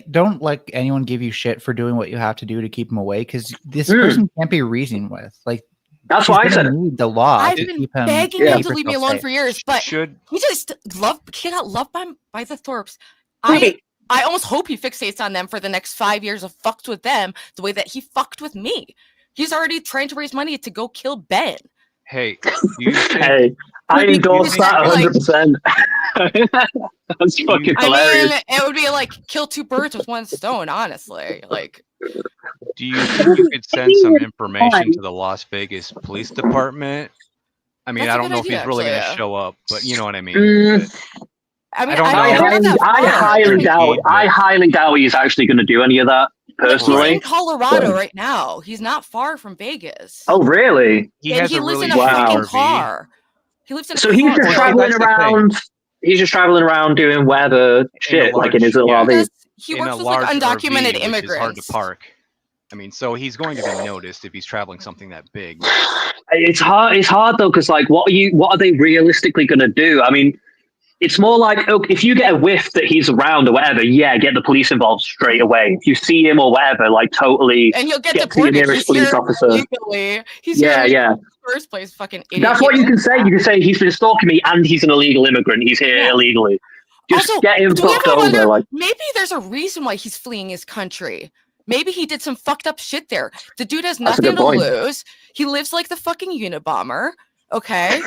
don't let anyone give you shit for doing what you have to do to keep him away, because this person can't be reasoned with. Like, that's why I said need the law. I've been begging him to leave me alone for years, but he got loved by the Thorpes. I almost hope he fixates on them for the next 5 years of fucked with them the way that he fucked with me. He's already trying to raise money to go kill Ben. Hey, I endorse that 100%. That's fucking hilarious. I mean, it would be like kill two birds with one stone, honestly. Like, do you think you could send some information to the Las Vegas Police Department? I mean, I don't know if he's really going to show up, but you know what I mean. I mean, I highly doubt he's actually going to do any of that. Personally, he's in Colorado right now. He's not far from Vegas. Oh, really? He lives in a freaking car. He lives in a car. He's just traveling around. He's just traveling around doing whatever shit, like in his little RV. He works with like undocumented RV, immigrants. It's hard to park. I mean, so he's going to be noticed if he's traveling something that big. It's hard though, because like, what are they realistically going to do? I mean, it's more like, okay, if you get a whiff that he's around or whatever, get the police involved straight away. If you see him or whatever, like totally, and you'll get to your nearest police officer. Legally. He's first place, fucking idiot. That's what you can say. You can say he's been stalking me and he's an illegal immigrant. He's here illegally. Just also, get him fucked over. Like, maybe there's a reason why he's fleeing his country. Maybe he did some fucked up shit there. The dude has nothing to lose. He lives like the fucking Unabomber. Okay,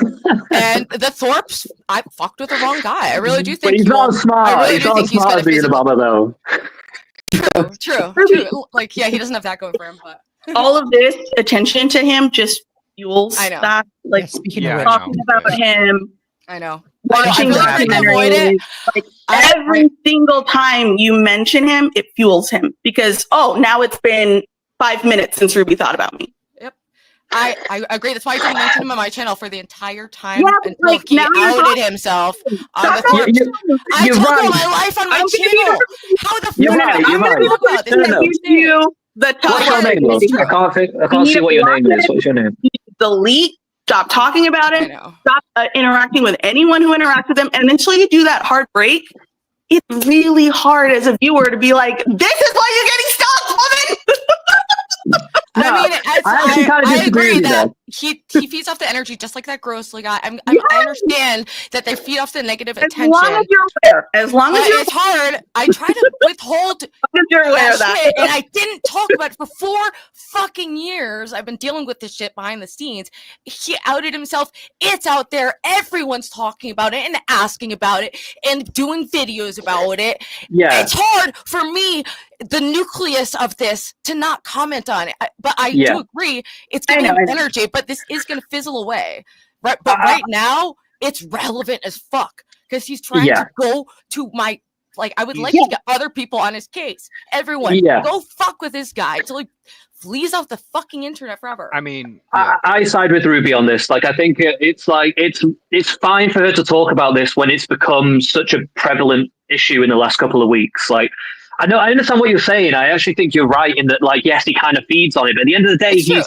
and the Thorpes, I fucked with the wrong guy. I really do think. But he's not smart. He's not smart as the Unabomber, though. True. Like, yeah, he doesn't have that going for him. But all of this attention to him just fuels that. Like, talking about him. I know. Watching documentaries. Like, every single time you mention him, it fuels him because now it's been 5 minutes since Ruby thought about me. I agree. That's why I didn't mention him on my channel for the entire time until he outed himself on the Thorpes. I talk about my life on my channel. How the fuck you're right. What's your name? I can't see what your name is. What's your name? Delete. Stop talking about him. Stop interacting with anyone who interacts with him. And until you do that hard break, it's really hard as a viewer to be like, this is why you're getting stalked, woman. I mean, I actually kind of I disagree agree with you that there. he feeds off the energy just like that grossly guy. I understand that they feed off the negative As attention. long as you're aware. As long as But you're it's hard. I try to withhold aware that of that. shit, and I didn't talk about it for 4 fucking years. I've been dealing with this shit behind the scenes. He outed himself. It's out there. Everyone's talking about it and asking about it and doing videos about it. Yeah. It's hard for me, the nucleus of this, to not comment on it. But I Yeah. do agree. It's I giving know. energy, but this is going to fizzle away. Right? But right now, it's relevant as fuck because he's trying Yeah. to go to my. Like, I would like Yeah. to get other people on his case. Everyone, Yeah. go fuck with this guy till he flees off the fucking internet forever. I mean, yeah. I side with Ruby on this. Like, I think it's fine for her to talk about this when it's become such a prevalent issue in the last couple of weeks. Like, I understand what you're saying. I actually think you're right in that, like, yes, he kind of feeds on it, but at the end of the day, It's true.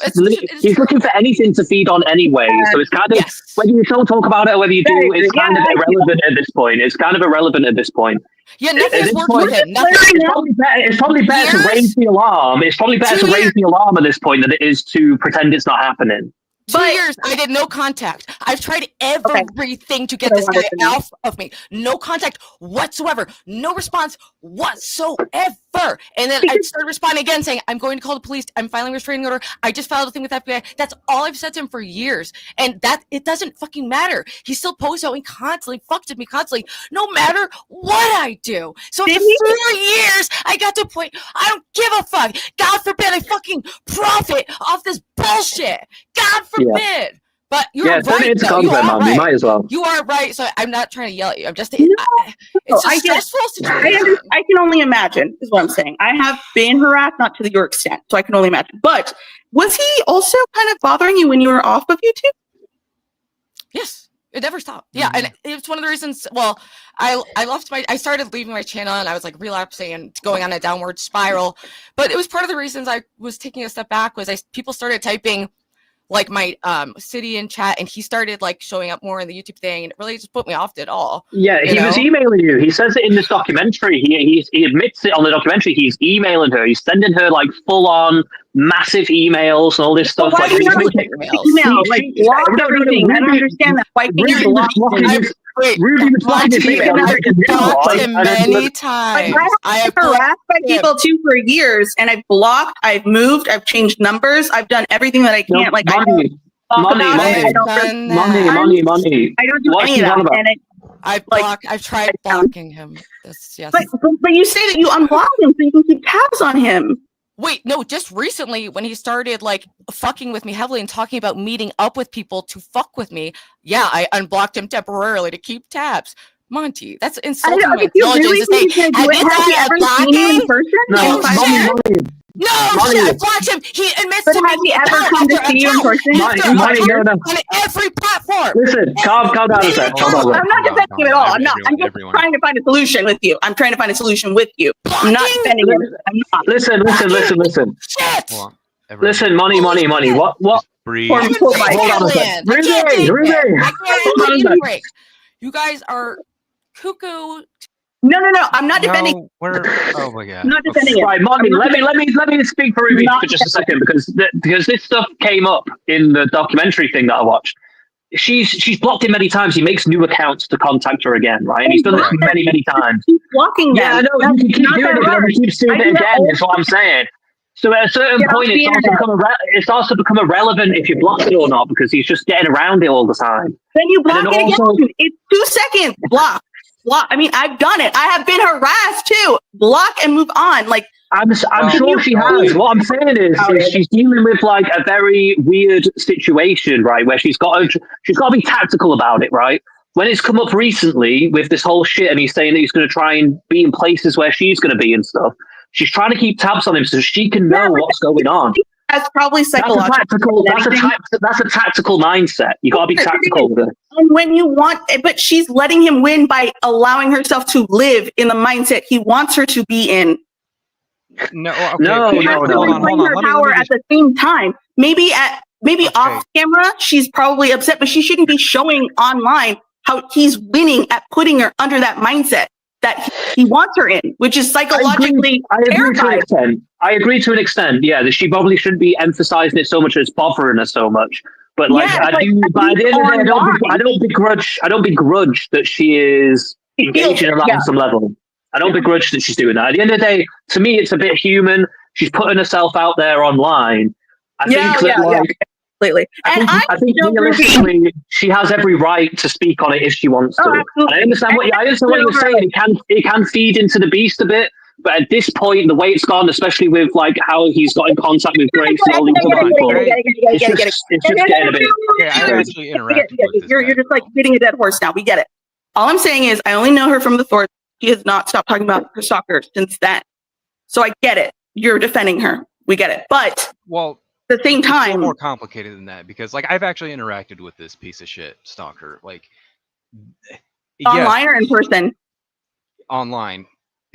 he's looking for anything to feed on anyway. So it's kind of, Yes. whether you don't talk about it or whether you do, it's kind of irrelevant at this point. It's kind of irrelevant at this point. Yeah, nothing's this worked point- with him. Nothing. It's probably better to raise the alarm. It's probably better 2 to raise years. the alarm at this point than it is to pretend it's not happening. 2 years, I did no contact. I've tried everything to get I this guy wanted to know. off of me. No contact whatsoever. No response whatsoever. And then I started responding again saying, I'm going to call the police. I'm filing a restraining order. I just filed a thing with FBI. That's all I've said to him for years. And that it doesn't fucking matter. He still posts out me constantly, fucks with me constantly, no matter what I do. So after 4 years, I got to a point, I don't give a fuck. God forbid I fucking profit off this bullshit. God forbid. But you're Yeah, right. turn it into though. You content, are man. You right. might as well. You are right. So I'm not trying to yell at you. I'm just, No, it's a I get it. stressful situation. I can only imagine, is what I'm saying. I have been harassed, not to your extent, so I can only imagine. But was he also kind of bothering you when you were off of YouTube? Yes, it never stopped. Yeah, and it's one of the reasons. Well, I started leaving my channel, and I was like relapsing and going on a downward spiral. But it was part of the reasons I was taking a step back. Was people started typing like my city in chat, and he started like showing up more in the YouTube thing, and it really just put me off at all. Yeah, he was emailing you. He says it in this documentary. He admits it on the documentary. He's emailing her. He's sending her like full on massive emails and all this stuff. Why Like, do you not email? Like block everything. I don't understand that. Why can't you block things? Ruby was blocking his email. I've blocked him many times. I have been harassed by people too for years, and I've blocked, I've moved, I've changed numbers, I've done everything that I can. Like money. I don't do any of that. And I've tried blocking him. Yes. But you say that you unblock him so you can keep tabs on him. Wait, no, just recently when he started like fucking with me heavily and talking about meeting up with people to fuck with me, yeah, I unblocked him temporarily to keep tabs. Monty, that's insulting my intelligence to say, have you done a blocking? No, shit, I blocked him. He admits to me. Has he ever come to see you in person? On every platform. Listen, calm down a sec. I'm not defending him at all. I'm just trying to find a solution with you. I'm trying to find a solution with you. I'm not defending him. I'm not. Listen. Shit. Listen, money. What? Breathe. Hold on a sec. Ruby. I can't take a break. You guys are cuckoo. No. I'm not defending. Oh my god. I'm not defending it. Right, Monty. Let me speak for Ruby for just a second because this stuff came up in the documentary thing that I watched. She's blocked him many times. He makes new accounts to contact her again, right? And he's done this many times. He's blocking them. Yeah, I know. You can keep doing it, but he keeps doing it again. Is what I'm saying. So at a certain point, it's also become irrelevant if you block it or not because he's just getting around it all the time. Then you block it again. It's 2 seconds. Block. I mean, I've done it. I have been harassed too. Block and move on. Like I'm sure she has. What I'm saying is she's dealing with like a very weird situation, right? Where she's got to be tactical about it, right? When it's come up recently with this whole shit, and he's saying that he's going to try and be in places where she's going to be and stuff. She's trying to keep tabs on him so she can know what's going on. That's probably psychological. That's a tactical mindset. You got to be tactical with it. And when you want, but she's letting him win by allowing herself to live in the mindset he wants her to be in. No. Hold on. Power at the same time. Maybe off camera, she's probably upset, but she shouldn't be showing online how he's winning at putting her under that mindset. that he wants her in, which is psychologically I agree to an terrifying. extent. I agree to an extent. Yeah, that she probably shouldn't be emphasizing it so much as bothering her so much. But like, Yeah, I do. But at the end of the day, I don't begrudge. I don't begrudge that she is engaging in that on some level. I don't begrudge that she's doing that. At the end of the day, to me, it's a bit human. She's putting herself out there online. I think completely. And I think realistically, she has every right to speak on it if she wants to. And I understand what you're saying. It can feed into the beast a bit. But at this point, the way it's gone, especially with like how he's got in contact with Grace and all these other people, it's just getting a bit. Okay, I actually interacted with this. You're just like beating a dead horse now. We get it. All I'm saying is, I only know her from the Thor. She has not stopped talking about her stalker since then. So I get it. You're defending her. We get it. But well, at the same time, it's more complicated than that because like I've actually interacted with this piece of shit stalker, like online or in person. Online.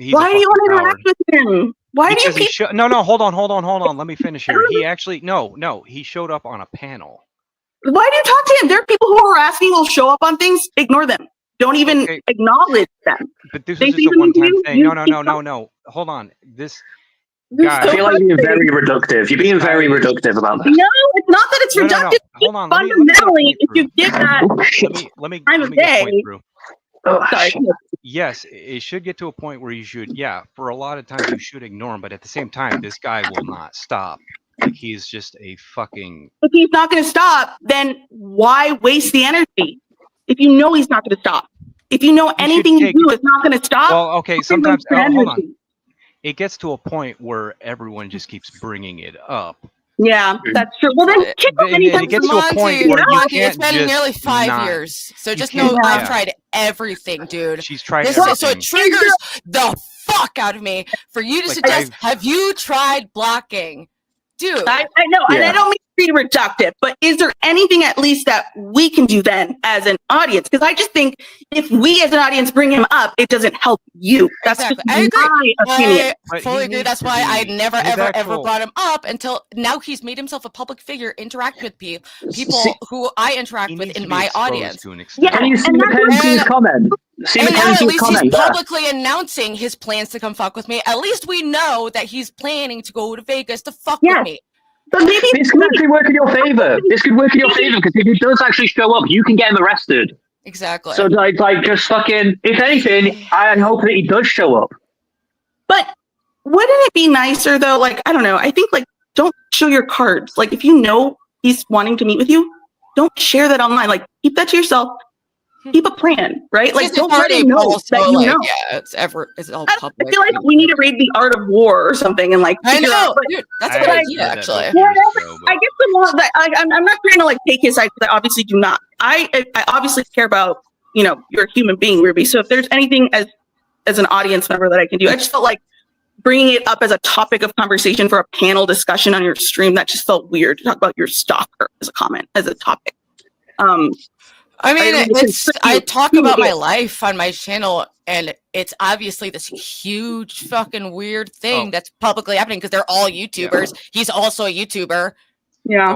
Why do you want to interact with him? Why do you? No, hold on. Let me finish here. He actually no. He showed up on a panel. Why do you talk to him? There are people who are asking will show up on things. Ignore them. Don't even acknowledge them. But this is just a one-time thing. No. Hold on. This guy. I feel like you're being very reductive. You're being very reductive about this. No, it's not that it's reductive. Hold on. Fundamentally, if you give that let me time of get a day. point through. Sorry. Yes, it should get to a point where you should, for a lot of times you should ignore him, but at the same time, this guy will not stop. Like, he's just a fucking... If he's not going to stop, then why waste the energy? If you know he's not going to stop. If you know anything you do is not going to stop... Well, okay, sometimes... hold on. It gets to a point where everyone just keeps bringing it up. Yeah, that's true. Well, then kick off anything. It gets to a point where you can't it's been nearly 5 years. So just know I've tried everything, dude. She's tried everything. So it triggers the fuck out of me for you to suggest, have you tried blocking? Dude. I know, and I don't mean to be reductive, but is there anything at least that we can do then as an audience? Because I just think if we as an audience bring him up, it doesn't help you. That's just my opinion. I fully agree. That's why I never, ever brought him up until now. He's made himself a public figure, interact with people who I interact with in my audience. Yeah, can you see Mackenzie's comment? And now at least he's publicly announcing his plans to come fuck with me. At least we know that he's planning to go to Vegas to fuck with me. But maybe this could actually work in your favor. This could work in your favor because if he does actually show up, you can get him arrested. Exactly. So like just fucking. If anything, I hope that he does show up. But wouldn't it be nicer though? Like, I don't know. I think like don't show your cards. Like if you know he's wanting to meet with you, don't share that online. Like keep that to yourself. Keep a plan, right? Like don't let him know that you know. Yeah, it's all public. I feel like we need to read The Art of War or something and like figure out. Dude, that's a good idea, actually. I guess the one that I'm not trying to like take his side because I obviously do not. I obviously care about you're a human being, Ruby. So if there's anything as an audience member that I can do, I just felt like bringing it up as a topic of conversation for a panel discussion on your stream that just felt weird to talk about your stalker as a comment as a topic. I mean, I talk about my life on my channel, and it's obviously this huge fucking weird thing that's publicly happening because they're all YouTubers. Yeah. He's also a YouTuber. Yeah.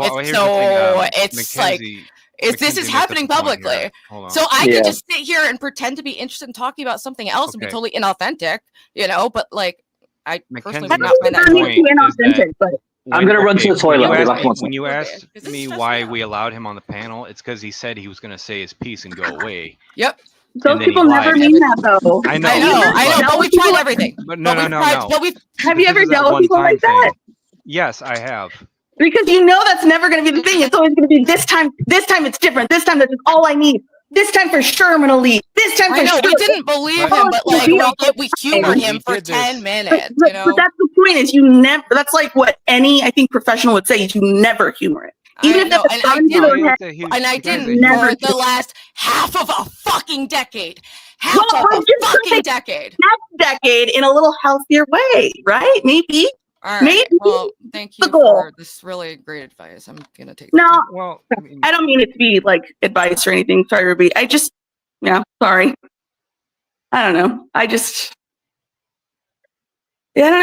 This is happening publicly. So I can just sit here and pretend to be interested in talking about something else and be totally inauthentic, but like, I personally would not find that inauthentic, but I'm going to run to the toilet. When you asked me why we allowed him on the panel, it's because he said he was going to say his piece and go away. Yep. Those people never mean that, though. I know. But we've tried everything. But no. Have you ever dealt with people like that? Yes, I have. Because that's never going to be the thing. It's always going to be this time it's different. This time, this is all I need. This time for sure, I'm going to leave. This time for sure. We didn't believe him, but like we humor him for 10 minutes. But that's the point is you never, that's like what any, I think, professional would say is you never humor it. Even if that's I didn't for the last half of a fucking decade. Half decade. Next decade in a little healthier way, right? Maybe. All right. Maybe. Well, thank you for this really great advice. I'm gonna take. No, I don't mean it to be like advice or anything. Sorry, Ruby. Sorry. I don't know. I don't know.